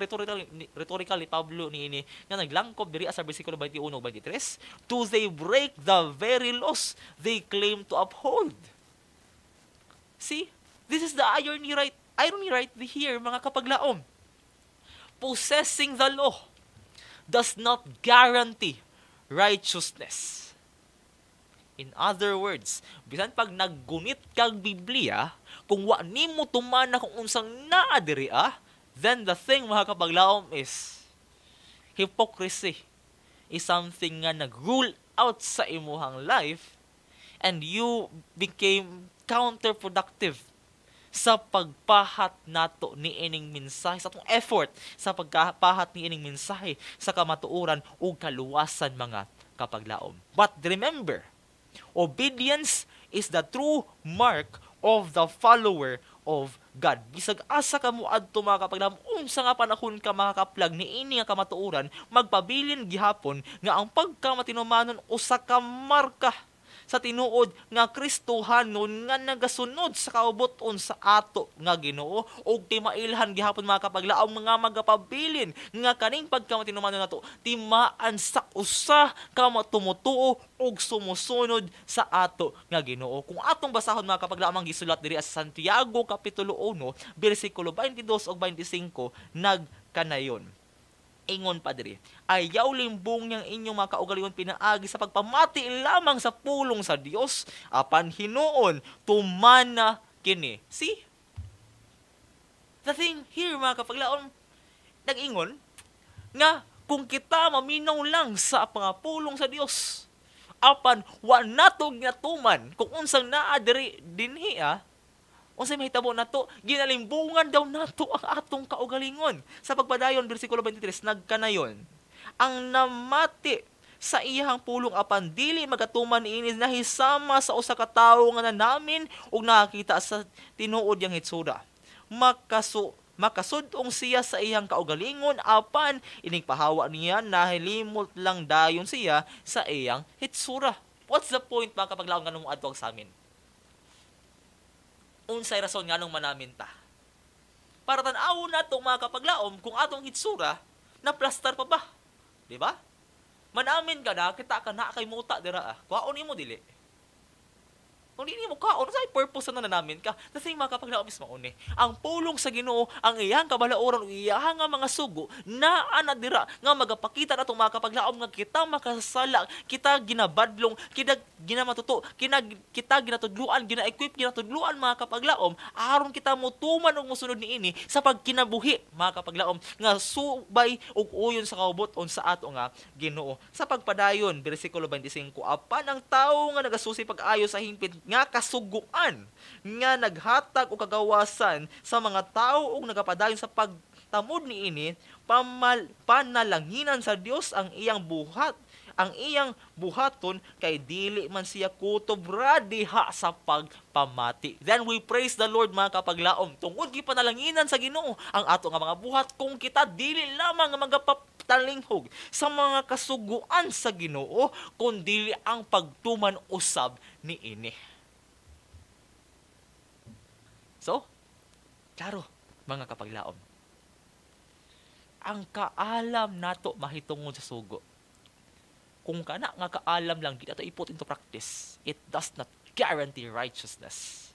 rhetorical ni Pablo niini nga naglangkob diri sa bersikulo 21 ug 23, do they break the very laws they claim to uphold? See, this is the irony right here mga kapaglaom. Possessing the law does not guarantee righteousness. In other words, bisan pag naggunit kag Biblia, kung wa nimo tumana kung unsang naa diri then the thing mga kapaglaom is hypocrisy is something nga nag-rule out sa imuhang life and you became counterproductive sa pagpahat nato ni ining mensahe, sa atong effort sa pagpahat ni ining mensahe sa kamatuoran ug kaluwasan mga kapaglaom. But remember, obedience is the true mark of the follower of God. Bisag asa ka mo adto mga kapaglaom, unsa nga panahon ka makakaplag ni ini nga kamatuoran, magpabilin gihapon nga ang pagkamatinumanon usa ka marka sa tinuod nga Kristohanon nga nagasunod sa kaubuton sa ato nga Ginoo, ug timailhan gihapon mga kapaglaom nga magapabilin nga kaning pagkamatinumanon nato timaan sa usa ka matumutuo ug sumusunod sa ato nga Ginoo. Kung atong basahon mga kapaglaom ang gisulat diri sa Santiago Kapitulo 1 bersikulo 22 ug 25 nagkanayon. Ingon pa diri, ayaw limbong niyang inyong mga kaugalingon pinaagi sa pagpamati lamang sa pulong sa Dios, apan hinuon tumana kini. See? The thing here mga kapaglaom, nag-ingon nga kung kita maminaw lang sa pangapulong sa Dios, apan wa nato ginatuman kung unsang naa diri dinhi Unsay mahitabo nato? Ginalimbungan daw nato ang atong kaugalingon. Sa pagpadayon bersikulo 23 nagkanayon. Ang namati sa iyang pulong apan dili magatuman niini nahisama sa usa ka tawo nga nanamin ug nakakita sa tinuod yang hitsura. Makasudong siya sa iyang kaugalingon apan ining pahawa niya nahilimot lang dayon siya sa iyang hitsura. What's the point mga kapaglaom nganong adtong sa amin? Unsay rason nganong manamin ta? Para tan-aw nato mga kapaglaom kung atong hitsura na plastar pa ba? Di ba? Manamin ka na, kita ka na kay muta dira. Kwaon imo dili. Kung di mo kaon, sa purpose na namin ka. Kasi mga kapaglaom is mauni. Ang pulong sa Ginoo, ang iyang kabalauran, iyang nga mga sugo, na anadira, nga magapakita na itong mga kapaglaom, nga kita makasala, kita ginabadlong, kita ginamatuto, kita ginatudluan, gina-equip, ginatudluan mga kapaglaom, aron kita mutuman o musunod ni ini, sa pagkinabuhi, mga kapaglaom, nga subay o uyon sa kauboton sa ato nga Ginoo. Sa pagpadayon, versikulo 25, apan ang tao nga nagasusi pag-ayo sa hingpit nga kasuguan nga naghatag o kagawasan sa mga tao ug nagapadayon sa pagtamod niini panalanginan sa Dios ang iyang buhaton kay dili man siya kutob ra diha sa pagpamati. Then we praise the Lord mga kapaglaom. Tungod gi panalanginan sa Ginoo ang ato nga mga buhat kung kita dili lamang nga magapalinghog sa mga kasuguan sa Ginoo kundi ang pagtuman usab niini. So, klaro, mga kapaglaom. Ang kaalam nato mahitungod sa sugo. Kung kana nga kaalam lang, di nato iput into practice, it does not guarantee righteousness.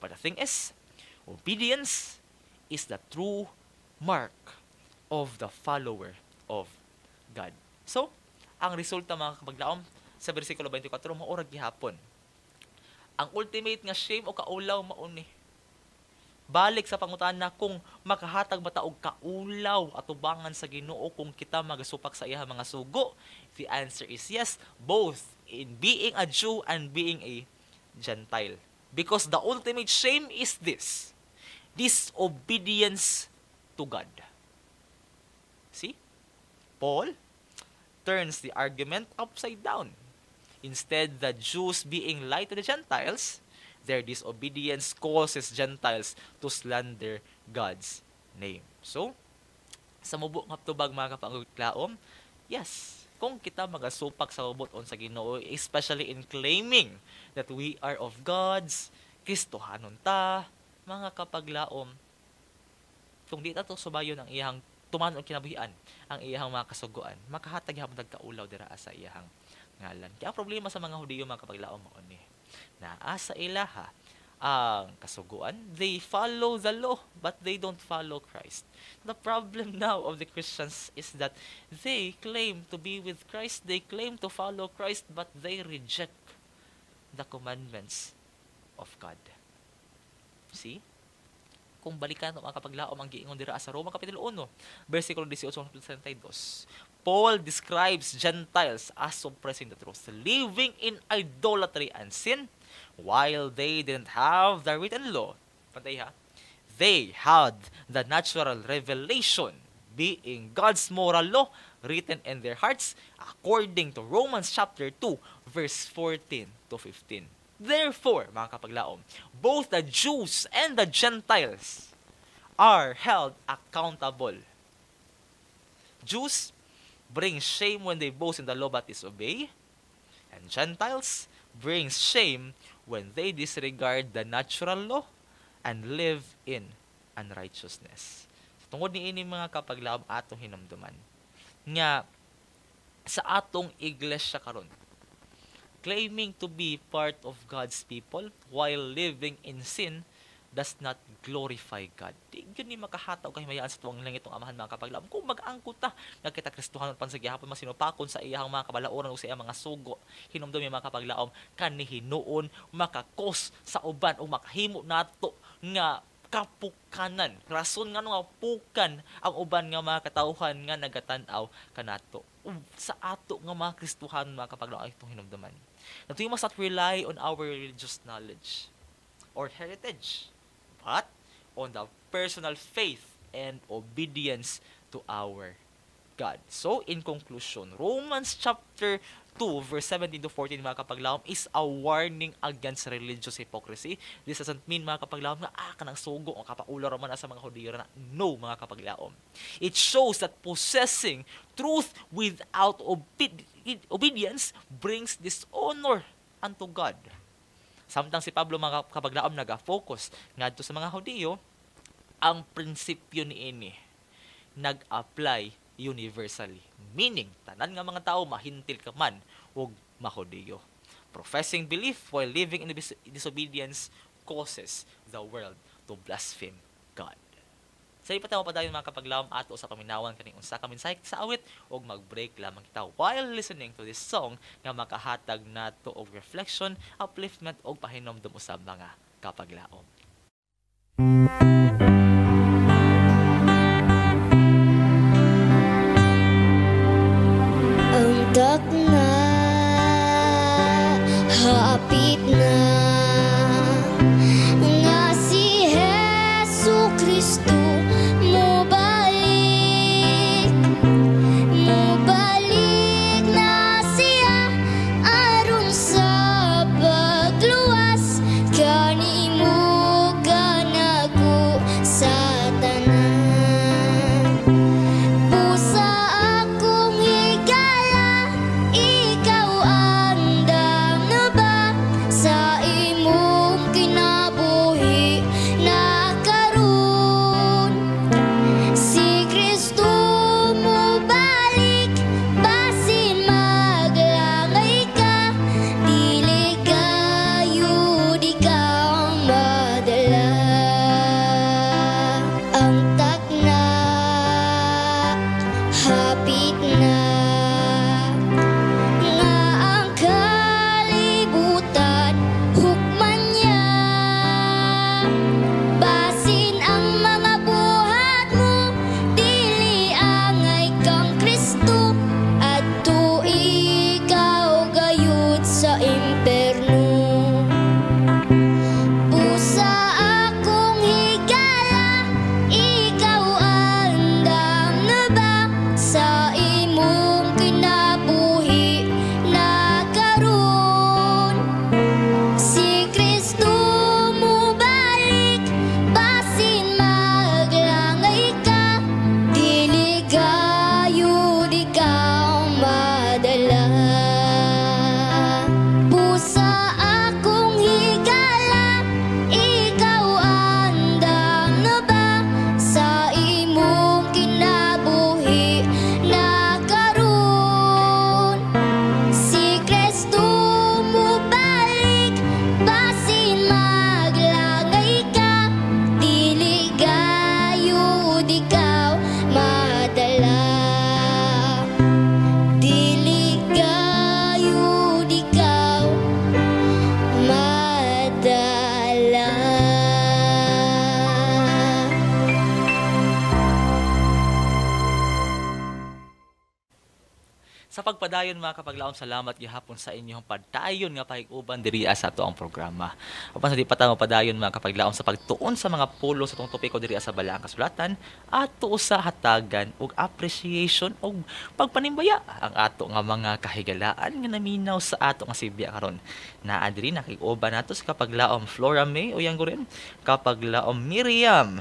But the thing is, obedience is the true mark of the follower of God. So, ang resulta mga kapaglaom, sa versikulo 24, maurag gihapon. Ang ultimate nga shame o kaulaw mauni. Balik sa pangutana kung makahatag ba ta og kaulaw atubangan sa Ginoo kung kita magasupak sa iyang mga sugo. The answer is yes, both in being a Jew and being a Gentile. Because the ultimate shame is this: disobedience to God. See? Paul turns the argument upside down. Instead, the Jews being light to the Gentiles, their disobedience causes Gentiles to slander God's name. So, sa mubo nga tubag mga kapangutlaom, yes, kung kita magasupak sa uboton sa Ginoo, especially in claiming that we are of God's, Kristohanon ta, mga kapaglaom, kung di ta to subayon ang iyang tuman o kinabuhian, ang iyang mga kasuguan, makahatag hapon nagkaulaw dira sa iyang ngalan. Kaya ang problema sa mga Hudiyo mga kapaglaom mo ni na asa ilaha ang kasuguan, they follow the law but they don't follow Christ. The problem now of the Christians is that they claim to be with Christ, they claim to follow Christ, but they reject the commandments of God. See? Kung balikan mga kapaglaom ang giingon dira sa Roma kapitulo 1, versikulo 18-32. Paul describes Gentiles as suppressing the truth, living in idolatry and sin, while they didn't have the written law. Pantay ha? They had the natural revelation, being God's moral law written in their hearts, according to Romans chapter 2, verse 14-15. Therefore, mga kapaglaom, both the Jews and the Gentiles are held accountable. Jews bring shame when they boast in the law but disobey, and Gentiles brings shame when they disregard the natural law and live in unrighteousness. Tungod ni ini mga kapaglaom atong hinumduman nga sa atong iglesia karon, claiming to be part of God's people while living in sin does not glorify God. Di yun ni makahataw kay mayaan sa tuwang langit ng amahan mga kapaglaom. Kung mag-angkot ta, nagkita Kristohanon pansagihapon masinupakon sa iyang mga kabalauran o sa iyang mga sugo, hinumdum yung mga kapaglaom, kanihinoon, makakos sa uban o makahimo nato nga kapukanan. Rason nga nga pukan ang uban nga mga katawhan nga nagatanaw kanato. Sa ato nga mga Kristohanon mga kapaglaom ay itong hinumduman. That we must not rely on our religious knowledge. or heritage, but on the personal faith and obedience to our God. So, in conclusion, Romans chapter 2, verse 17 to 14, mga kapaglaom, is a warning against religious hypocrisy. This doesn't mean, mga kapaglaom, na kanang sugo o kapaula raman sa mga Hudiyo na. No, mga kapaglaom. It shows that possessing truth without obedience brings dishonor unto God. Samtang si Pablo, mga kapaglaom, nag-focus ngadto sa mga Hudiyo, ang prinsipyo niini nag-apply universally. Meaning, tanan nga mga tao, mahintil ka man o mahudiyo. Professing belief while living in disobedience causes the world to blaspheme God. Sa ipataw pa tayo mga kapaglaom ato sa paminawan kaning unsa ka mensahe sa awit og mag-break lamang kita while listening to this song nga makahatag nato og reflection, upliftment og pahinomdom usab mga kapaglaom.
Dak na, hapit na, nga si Hesu Kristo mubalik na siya aron sa pagluwas kanimo ganago sa tanan. Pusa akong higala, ikaw andam na ba sa imong kinabuhi na karon? Si Kristo mo balik, basin maglangay ka, dili kayo di ka madala. Ang takna, hapit na, nga ang kalibutan hukman niya. Basin ang mga buhat mo, dili angay kang Kristo, adto ikaw gayud sa imperno. Pusa akong higala, ikaw andam na ba sa imong kinabuhi na karon? Si Kristo mo balik, basin maglangay ka, dili kayo di ka madala. Pusa akong higala, ikaw andam na ba sa imong kinabuhi na karon? Si Kristo mo balik, basin maglangay ka, dili kayo di ka madala. Dili kayo di ka madala.
Sa pagpadayon mga kapaglaom, salamat gihapon sa inyong pagdayon nga pahig-uban diri sa ato ang programa. Apan sa di pa tayo padayon mga kapaglaom sa pagtuon sa mga pulo sa tong topiko diri sa balaang kasulatan, ato sa hatagan og appreciation og pagpanimbaya ang ato nga mga kahigalaan nga naminaw sa ato nga Sibya karon. Naa diri nakig-uban nato sa kapaglaom Flora May o yang rin kapaglaom Miriam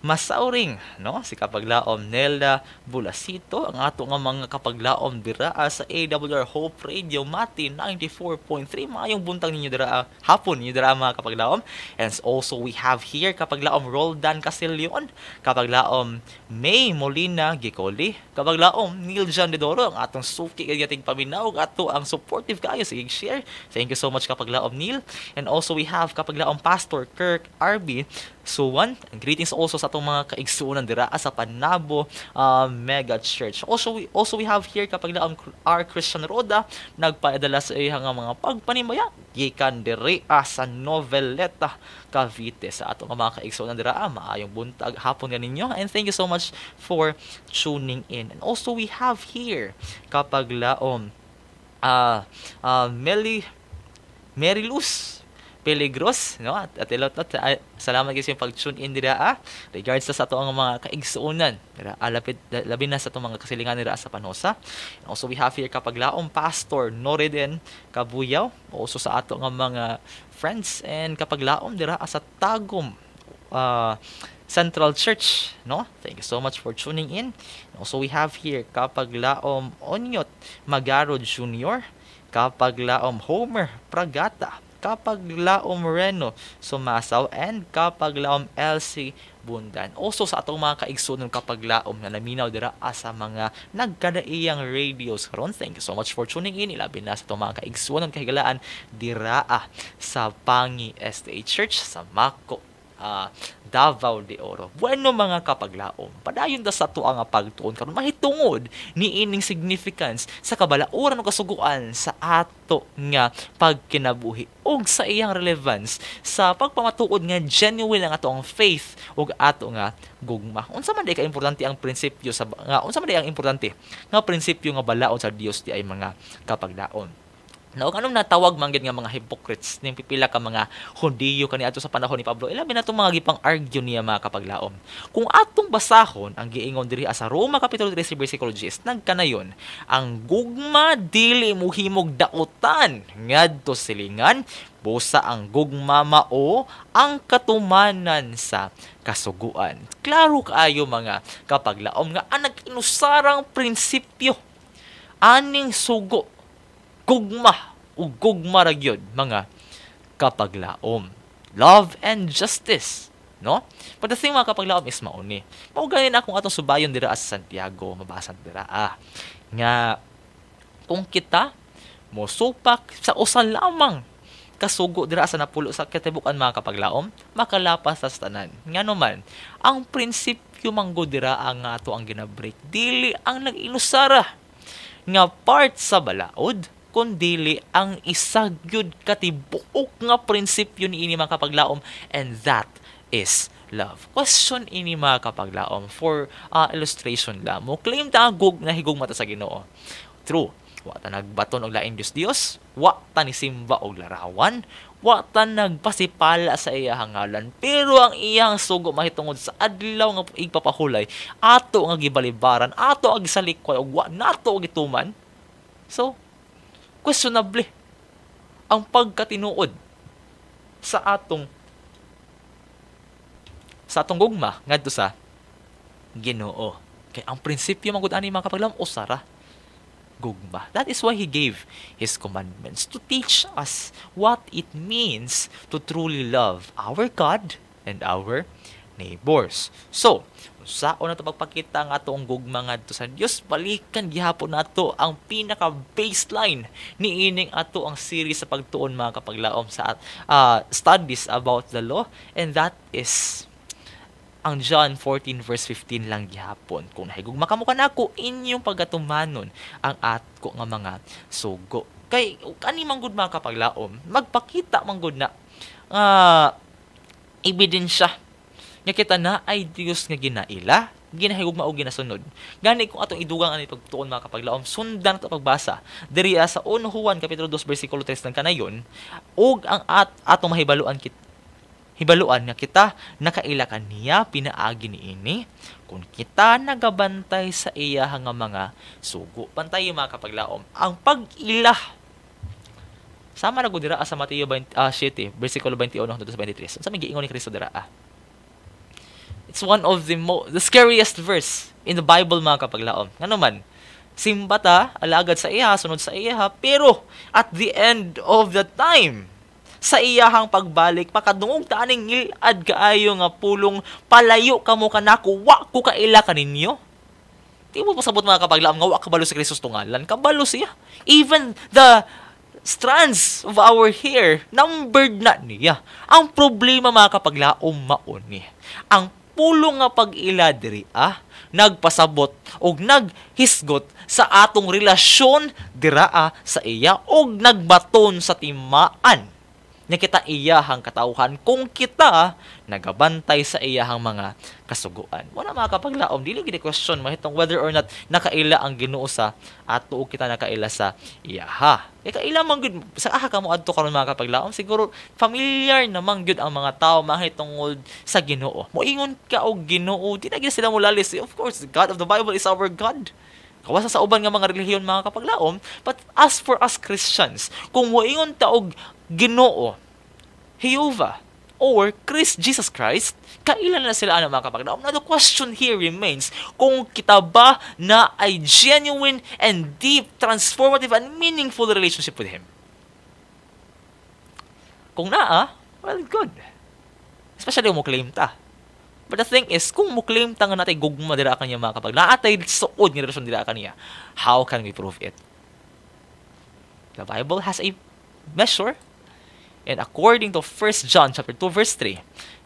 Masauring, no? Si kapaglaom Nelda Bulasito, ang ato nga mga kapaglaom dira sa AWR Hope Radio Mati 94.3. Maayong buntag ninyo dira, hapon ninyo dira mga kapaglaom. And also we have here kapaglaom Roldan Casillion, kapaglaom May Molina Gicoli, kapaglaom Neil Jan Dedoro, ang atong suki gating paminaw, ato ang supportive kayo sa share. Thank you so much kapaglaom Neil. And also we have kapaglaom Pastor Kirk RB Suwan. Greetings also sa atong mga kaigsuonan dira sa Panabo Mega Church. Also we have here kapaglaom R. Christian Roda, nagpaadala sa iyang mga pagpanimaya gikan diri sa Noveleta, Cavite, sa atong mga kaigsuonan dira. Maayong buntag hapon ganinyo, and thank you so much for tuning in. And also we have here kapaglaom Mary Luz peligros, no? At salamat kasi yung pag-tune in dira regards sa ato ang mga kaigsuonan dira labi na sa atong mga kasilingan dira sa Panosa. And also we have here kapaglaom Pastor Noriden Kabuyaw, also sa ato nga mga friends and kapaglaom dira sa Tagum Central Church, no? Thank you so much for tuning in. And also we have here kapaglaom Onyot Magaro Jr., kapaglaom Homer Pragata, kapaglaom Reno Sumasaw, and kapaglaom Elsie Bundan. Also sa atong mga kaigsunon kapaglaom na laminaw dira sa mga nagkadaiyang radios karon. Thank you so much for tuning in. Ilabi na sa atong mga kaigsunon kahigalaan dira sa Pangi SDA Church sa Mako, Davao de Oro. Bueno mga kapaglaom, padayon da sa tuwa nga pagtuon karon mahitungod ni ining significance sa kabalauran ug kasuguan sa ato nga pagkinabuhi ug sa iyang relevance sa pagpamatuod nga genuine ang atong faith ug ato nga gugma. Unsa man day ka importante ang prinsipyo sa nga unsa man day ang importante nga prinsipyo nga balaod sa Dios di ay mga kapaglaom. Now, anong natawag manggid nga mga hypocrites ning pipila ka mga Hudiyo kaniadto sa panahon ni Pablo? Ilabi na itong mga gipang argue niya mga kapaglaom. Kung atong basahon ang giingon diri sa Roma Kapitulo 13 versikulo 10, nagkanayon, ang gugma dili muhimog dautan ngadto silingan, busa ang gugma mao ang katumanan sa kasuguan. Klaro kaayo mga kapaglaom nga ang nag-inusarang prinsipyo aning sugo gugma o gugma ra gyud mga kapaglaom. Love and justice, no? But the thing mga kapaglaom is mauni. Mao gani na akong atong subayon dira sa Santiago, mabasa dira nga kung kita mo supak sa usa lamang kasugo dira sa napulo sa katibukan mga kapaglaom, makalapas sa tanan. Ngano man, ang prinsipyo manggo dira ang ato ang ginabreak, dili ang nag-inusara nga part sa balaod, kundili ang isagyud katibuok nga prinsipyo ni ini mga kapaglaom, and that is love. Question ini mga kapaglaom for illustration lang. Mo claim ta gug na higugma ta sa Ginoo. True. Wa ta nagbaton og lain Dios, wa ta ni simba og larawan, wa ta nagpasipala sa iyang ngalan, pero ang iyang sugo mahitungod sa adlaw nga igpapahulay, ato nga gibalibaran, ato ang gisalikway og wa nato og gituman. So, questionable ang pagkatinuod sa atong gugma ngadto sa Ginoo. Kay ang prinsipyo man gud ani mga kapaglaom usara gugma. That is why He gave His commandments to teach us what it means to truly love our God and our neighbors. So, saon nato pagpakita ang atong gugma ngadto sa Dios, balikan gihapon nato ang pinaka baseline ni ining ato ang series sa pagtuon mga kapaglaom sa studies about the law, and that is ang John 14 verse 15 lang gihapon. Kung nahigugma kamo kanako, inyong pagatumanon ang atko nga mga sugo. Kay kani manggod mga kapaglaom, magpakita manggod na ebidensya nga kita na ay Dios nga ginaila, ginahigugma o ginasunod. Gani kung atong idugang ani pagtuon mga kapaglaom, sundan ato pagbasa diri sa 1 Juan kapitulo 2 bersikulo 3 ng kanayon, ug ang atong hibaluan nga kita nakaila kaniya pinaagi niini kung kita nagabantay sa iya nga mga sugo. Bantay mga kapaglaom, ang pag-ila sama na gud dira sa Mateo 7 bersikulo 21 hangtod sa 23. Sa may giingon ni Kristo dira it's one of the scariest verse in the Bible mga kapaglaom. Ngano man, simbata, alagad sa iya, sunod sa iya, pero at the end of the time, sa iyahang pagbalik, pakadungog taaning ngilad kaayo nga pulong palayo kamo kanako, wa ko kaila kaninyo. Di mo pasabot mga kapaglaom nga wa kabalo si Kristo tungalan, kabalo siya. Even the strands of our hair, numbered na niya. Ang problema mga kapaglaom mauni. Ang pulong nga pag-ila diri nagpasabot og naghisgot sa atong relasyon dira sa iya og nagbaton sa timaan Nya kita iyahang katawhan kung kita nagabantay sa iyahang mga kasuguan. Wala makakapaglaom, dili gid question mahitong whether or not nakaila ang Ginoo sa ato o kita nakaila sa iyaha. Kaila man gud sa aha kamo adto karon makakapaglaom, siguro familiar naman gud ang mga tao mahitungod sa Ginoo. Moingon ka og Ginoo, di na gid sila mulalis. Of course, the God of the Bible is our God. Kawasa sa uban nga mga relihiyon mga kapaglaom, but as for us Christians, kung moingon ta og Ginoo, Jehovah, or Jesus Christ, kailan na sila mga kapaglaom? Now the question here remains, kung kita ba na ay genuine and deep, transformative, and meaningful relationship with Him? Kung naa, well, good. Especially kung mo claim ta. But the thing is, kung mo claim ta nga natay gugma dira kanya mga kapaglaom, naatay suod nga relasyon dira kaniya, how can we prove it? The Bible has a measure. And according to 1 John chapter 2 verse 3,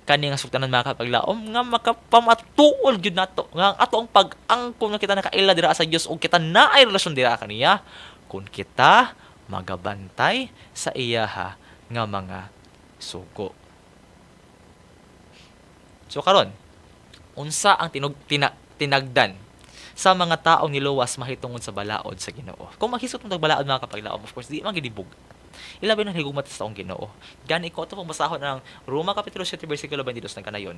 kani nga suktanan mga kapaglaom nga makapamatuol gyud nato nga ato ang pag-angkon nga kita nakaila dira sa Dios ug kita naay relasyon dira kaniya kung kita magabantay sa iyaha nga mga sugo. So karon, unsa ang tinagdan sa mga taong niluwas mahitungod sa balaod sa Ginoo? Kung maghisot mo balaod mga kapaglaom, of course di man gidibog. Ilabi ng higumat sa taong Ginoo. Gani ko ito pong basahon ng Roma Kapitulo 7, versikulo 22 ng kanayon.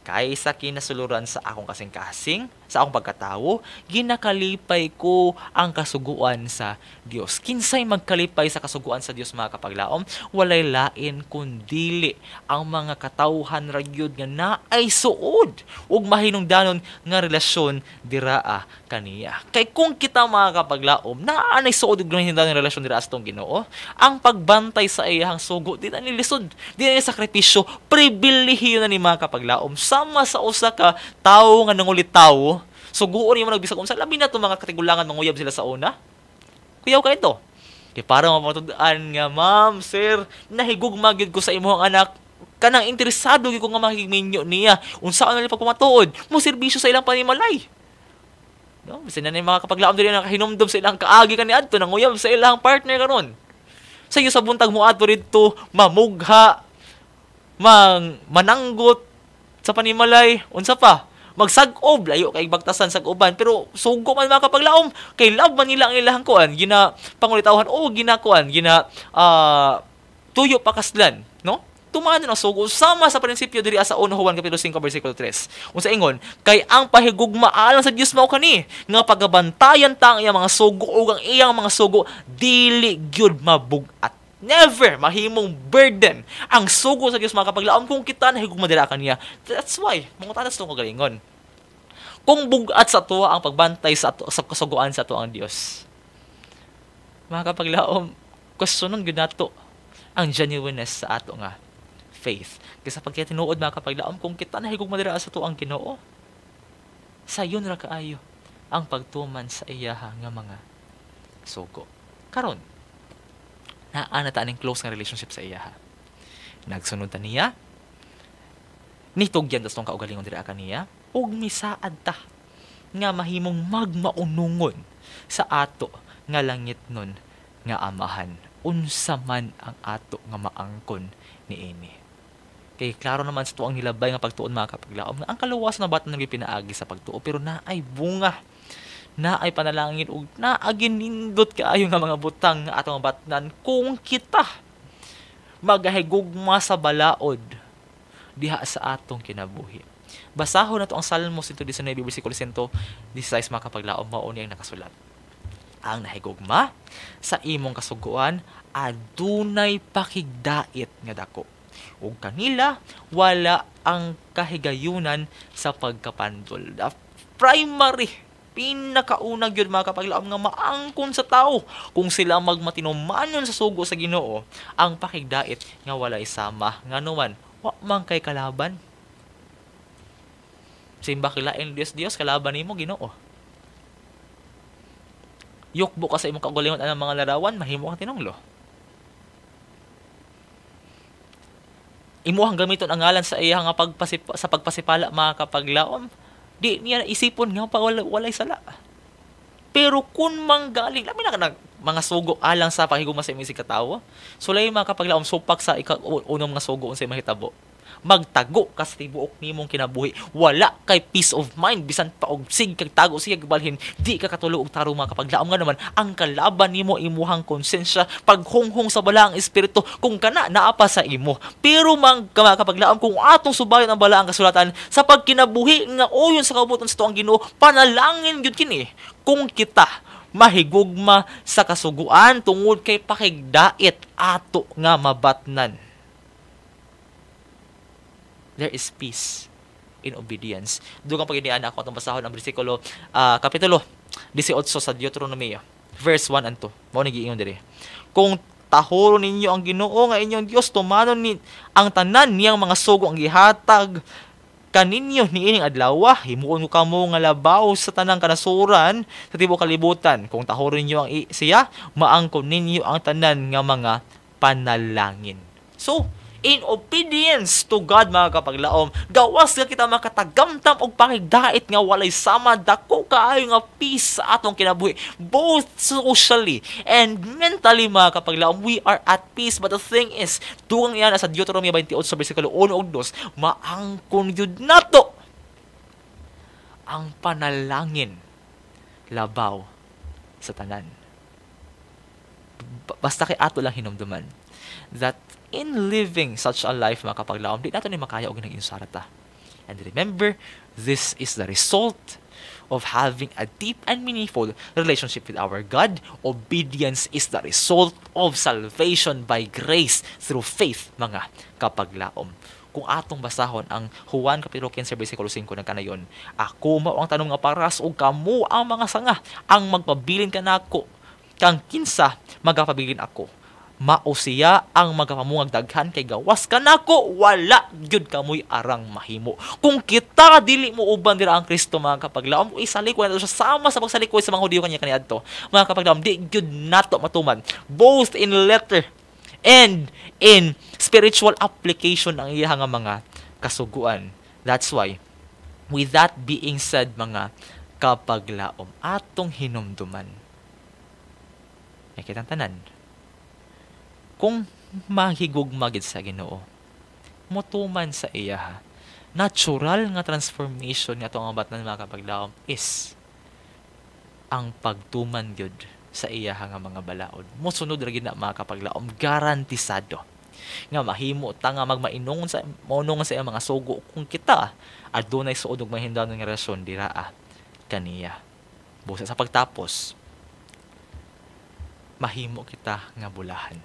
Kaysa kinasuluran sa akong kasing-kasing, sa akong pagkatawo, ginakalipay ko ang kasuguan sa Dios. Kinsay magkalipay sa kasuguan sa Dios mga kapaglaom? Walay lain kundili ang mga katawhan ragyod nga naay suod ug mahinungdanon nga relasyon diraa kaniya. Kay kung kita mga kapaglaom, naanay suod ug mahinungdanon nga relasyon diraa sa tong Ginoo, ang pagbantay sa iyahang sugo, di na nilisod, di na sakripisyo, pribilehiyo na ni mga kapaglaom. Sama sa usa ka tawo nga nangulit tawo, suguon niyo man nagbisag unsa, labi na to mga katigulangan manguyab sila sa una. Kuyaw ka ito. Kaya para mapatudan nga, ma'am, sir, nahigugma gyud ko sa imong anak, kanang interesado gyud ko nga makikminyo niya, unsa na nila pagpamatuod, mo serbisyo sa ilang panimalay. No, bisan na ni mga kapaglaom dili nakahinumdom sa ilang kaagi kaniadto nanguyab sa ilang partner karon. Sa iyo sa buntag mo ato dito mamugha, mananggot sa panimalay, unsa pa? Magsag-ob, layo kay bagtasan sa uban, pero sugo man mga kapaglaom, kay love man nila ang ilahang kuan, gina pangulitawhan o ginakuan, tuyo pakaslan, no? Tumanon ang sugo sama sa prinsipyo diri sa 1 Juan kapitulo 5 bersikulo 3. Unsa ingon? Kay ang pahigugma alang sa Dios mao kani nga pagabantayan ta ang iyang mga sugo ug ang iyang mga sugo dili gyud mabugat. Never mahimong burden ang sugo sa Dios mga kapaglaom kung kita nahigugma dira kaniya. That's why mangutan sa tong kagalingon. Kung bugat sa tuwa ang pagbantay sa kasuguan sa tuwa ang Dios, mga kapaglaom, questionon gyud nato ang genuineness sa ato nga faith. Kasi pag kita tinuod mga kapaglaom, kung kita nahigugma dira sa tuang Ginoo, sayon ra kaayo ang pagtuman sa iyaha nga mga sugo. Karon, naa na ta aning close nga relationship sa iyaha. Nagsunod ta niya, nitugyan tas tong kaugalingon dira kaniya, ug misaad ta nga mahimong magmaunungon sa ato nga langit nun nga amahan. Unsa man ang ato nga maangkon niini. Kay klaro naman sa tuang nilabay nga pagtuon mga kapaglaom nga ang kaluwas na batan nga pinaagi sa pagtuo pero naay bunga, naay panalangin ug naaginindot kaayo nga mga butang nga atong batnan kung kita magahigugma sa balaod diha sa atong kinabuhi. Basahon nato ang Salmo 119 bersikulo 116 mga kapaglaom, mao ni ang nakasulat. Ang nahigugma sa imong kasuguan adunay pakigdait nga dako. Ug kanila wala ang kahigayunan sa pagkapandol. The primary, pinakaunang yun mga kapaglaom nga maangkon sa tao kung sila magmatinumanon sa sugo sa Ginoo, ang pakigdait nga walay sama nga numan wa man kay kalaban. Simba kilain Dios kalaban nimo Ginoo. Yukbo ka sa imong kaugalingon anang mga larawan, mahimo kang tinunglo. Imuhang gamiton ang ngalan sa iya nga sa pagpasipala mga kapaglaom, di niya isipon nga pa walay sala. Pero kung manggaling, labi na ka mga sugo alang sa pahigugma sa imong katawo. Sulay mga kapaglaom supak sa unang mga sugo unsay mahitabo. Magtago ka sa tibuok nimong kinabuhi. Wala kay peace of mind bisan pa og sig kag tago siya gibalhin, di ka katulo og tarong mga kapaglaom nga naman ang kalaban nimo imuhang konsensya, paghunghong sa balaang espiritu kung kana naa pa sa imo. Pero mga kapaglaom kung atong subayon ang balaang kasulatan sa pagkinabuhi nga oyon sa kabuton sa tuang Ginoo, panalangin gyud kini kung kita mahigugma sa kasuguan tungod kay pakigdait ato nga mabatnan. There is peace in obedience. Dugang pag-inian ako itong basahon ang bersikulo, kapitulo 18 sa Deuteronomy, verse 1 and 2. Mao ni giingon diri. Kung tahoron ninyo ang Ginoo nga inyong Dios, tumanon ni ang tanan niyang mga sugo ang gihatag kaninyo niining adlaw, himuon ko kamo nga labaw sa tanang kanasuran sa tibuok kalibutan. Kung tahoron ninyo ang siya, maangkon ninyo ang tanan nga mga panalangin. So, in obedience to God mga kapaglaom, gawas nga kita makatagamtam og pakigdait nga walay sama, dako kaayo nga peace sa atong kinabuhi, both socially and mentally mga kapaglaom. We are at peace, but the thing is, dugang yan sa Deuteronomy 28 sa bersikulo 1 ug 2, maangkon yun nato ang panalangin labaw sa tanan. Basta kay ato lang hinumduman that in living such a life mga kapaglaom, di nato ni makaya og naging sarata. And remember, this is the result of having a deep and meaningful relationship with our God. Obedience is the result of salvation by grace through faith mga kapaglaom. Kung atong basahon ang Juan kapitulo 15 bersikulo 5 nagkanayon, ako mao ang tanom nga paras ug kamo ang mga sanga ang magpabilin kanako, kang kinsa magapabilin ako. Mao siya ang magapamungag daghan kay gawas kanako, wala gyud kamoy arang mahimo. Kung kita dili mo uban dira ang Kristo mga kapaglaom, isaliko nato siya sama sa pagsaliko sa mga Hudiyo kanya kaniadto. Mga kapaglaom, di gyud nato matuman both in letter and in spiritual application ang iya nga mga kasuguan. That's why, with that being said mga kapaglaom, atong hinumduman ay kitang tanan, kung mahigugma gid sa Ginoo, mutuman sa iya, natural nga transformation nga itong batnan mga kapaglaom is ang pagtuman gyud sa iya nga mga balaod. Musunod ra gid na mga kapaglaom, garantisado nga mahimo ta nga magmainong sa monong sa iya mga sugo kung kita adunay suod og mahindanon nga rason diraa kaniya. Busa sa pagtapos, mahimo kita nga bulahan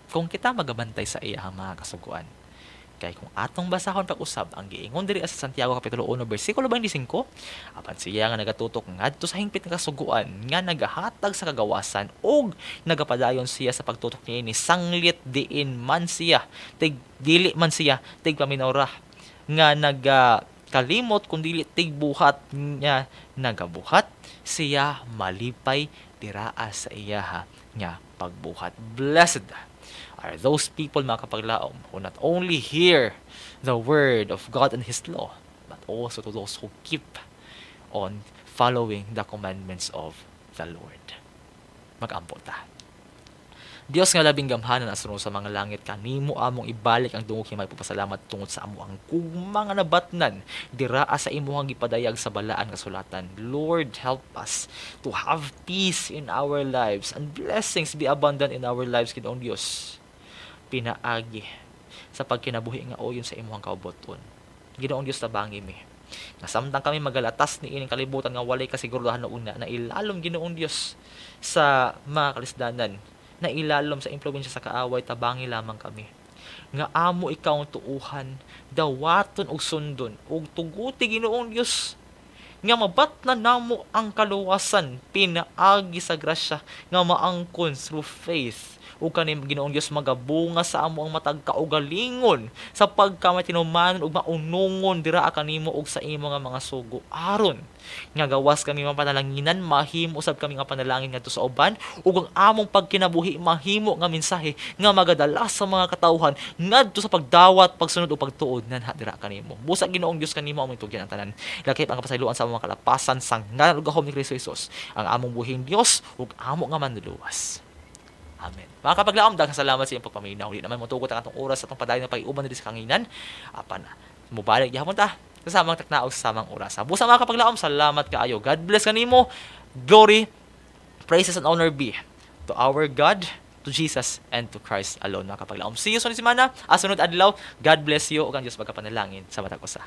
kung kita magabantay sa iyang mga kasuguan. Kay kung atong basahon pag-usab ang giingon diri sa Santiago kapitulo 1 bersikulo 25, apan siya nga nagatutok ngadto sa hingpit nga kasuguan nga nagahatag sa kagawasan ug nagapadayon siya sa pagtutok niini sanglit diin man siya tig dili man siya tig paminawra nga nagakalimot kun dili tig buhat niya nagabuhat, siya malipay diraa sa iya nga pagbuhat. Blessed are those people mga kapaglaom who not only hear the word of God and His law, but also to those who keep on following the commandments of the Lord. Mag-ampo ta. Dios nga labing gamhanan asunod sa mga langit, kanimo among ibalik ang dungog himay pagpasalamat tungod sa amo ang mga nabatnan diraa sa imuhang gipadayag sa balaan kasulatan. Lord, help us to have peace in our lives and blessings be abundant in our lives, Ginoong Dios. Pinaagi sa pagkinabuhi nga oyon sa imuhang kauboton. Ginoong Dios, tabangi mi nga samtang kami magalatas ni ining kalibutan nga walay kasiguruhan na una na ilalom, Ginoong Dios, sa mga kalisdanan, na ilalom sa impluwensya sa kaaway, tabangi lamang kami nga amo ikaw ang tuuhan, dawaton og sundon og tuguti, Ginoong Dios, nga mabatnan namo ang kaluwasan pinaagi sa grasya nga maangkon through faith. Ug kaning Ginoong Dios magabunga sa amo ang matag kaugalingon sa pagkamatinumanon ug maunungon diraa kanimo ug sa imo nga mga sugo, aron nga gawas kami mapanalanginan, mahimo usab kami nga panalangin ngadto sa uban ug ang among pagkinabuhi mahimo nga mensahe nga magadala sa mga katawhan ngadto sa pagdawat, pagsunod ug pagtuod nanha diraa kanimo. Busa Ginoong Dios kanimo among tugyan ang tanan, lakip ang kapasayloan sa mga kalapasan sang ngalan ug gahom ni Kristo Jesus, ang among buhing Dios ug amo nga manluluwas. Amen. Mga kapaglaom, daghang salamat sa iyong pagpaminaw. Di naman motugot ang atong oras sa atong padayon ng pag-iuban dito sa kanginan. Apan na. Mubalik gihapon ta. Kasamang taknaog sa samang oras. Busa mga kapaglaom, salamat kaayo. God bless kanimo. Glory, praises and honor be to our God, to Jesus, and to Christ alone, mga kapaglaom. See you sunod semana. Sunod adlaw. God bless you. Ug ang Diyos magkapanalangin sa matag usa.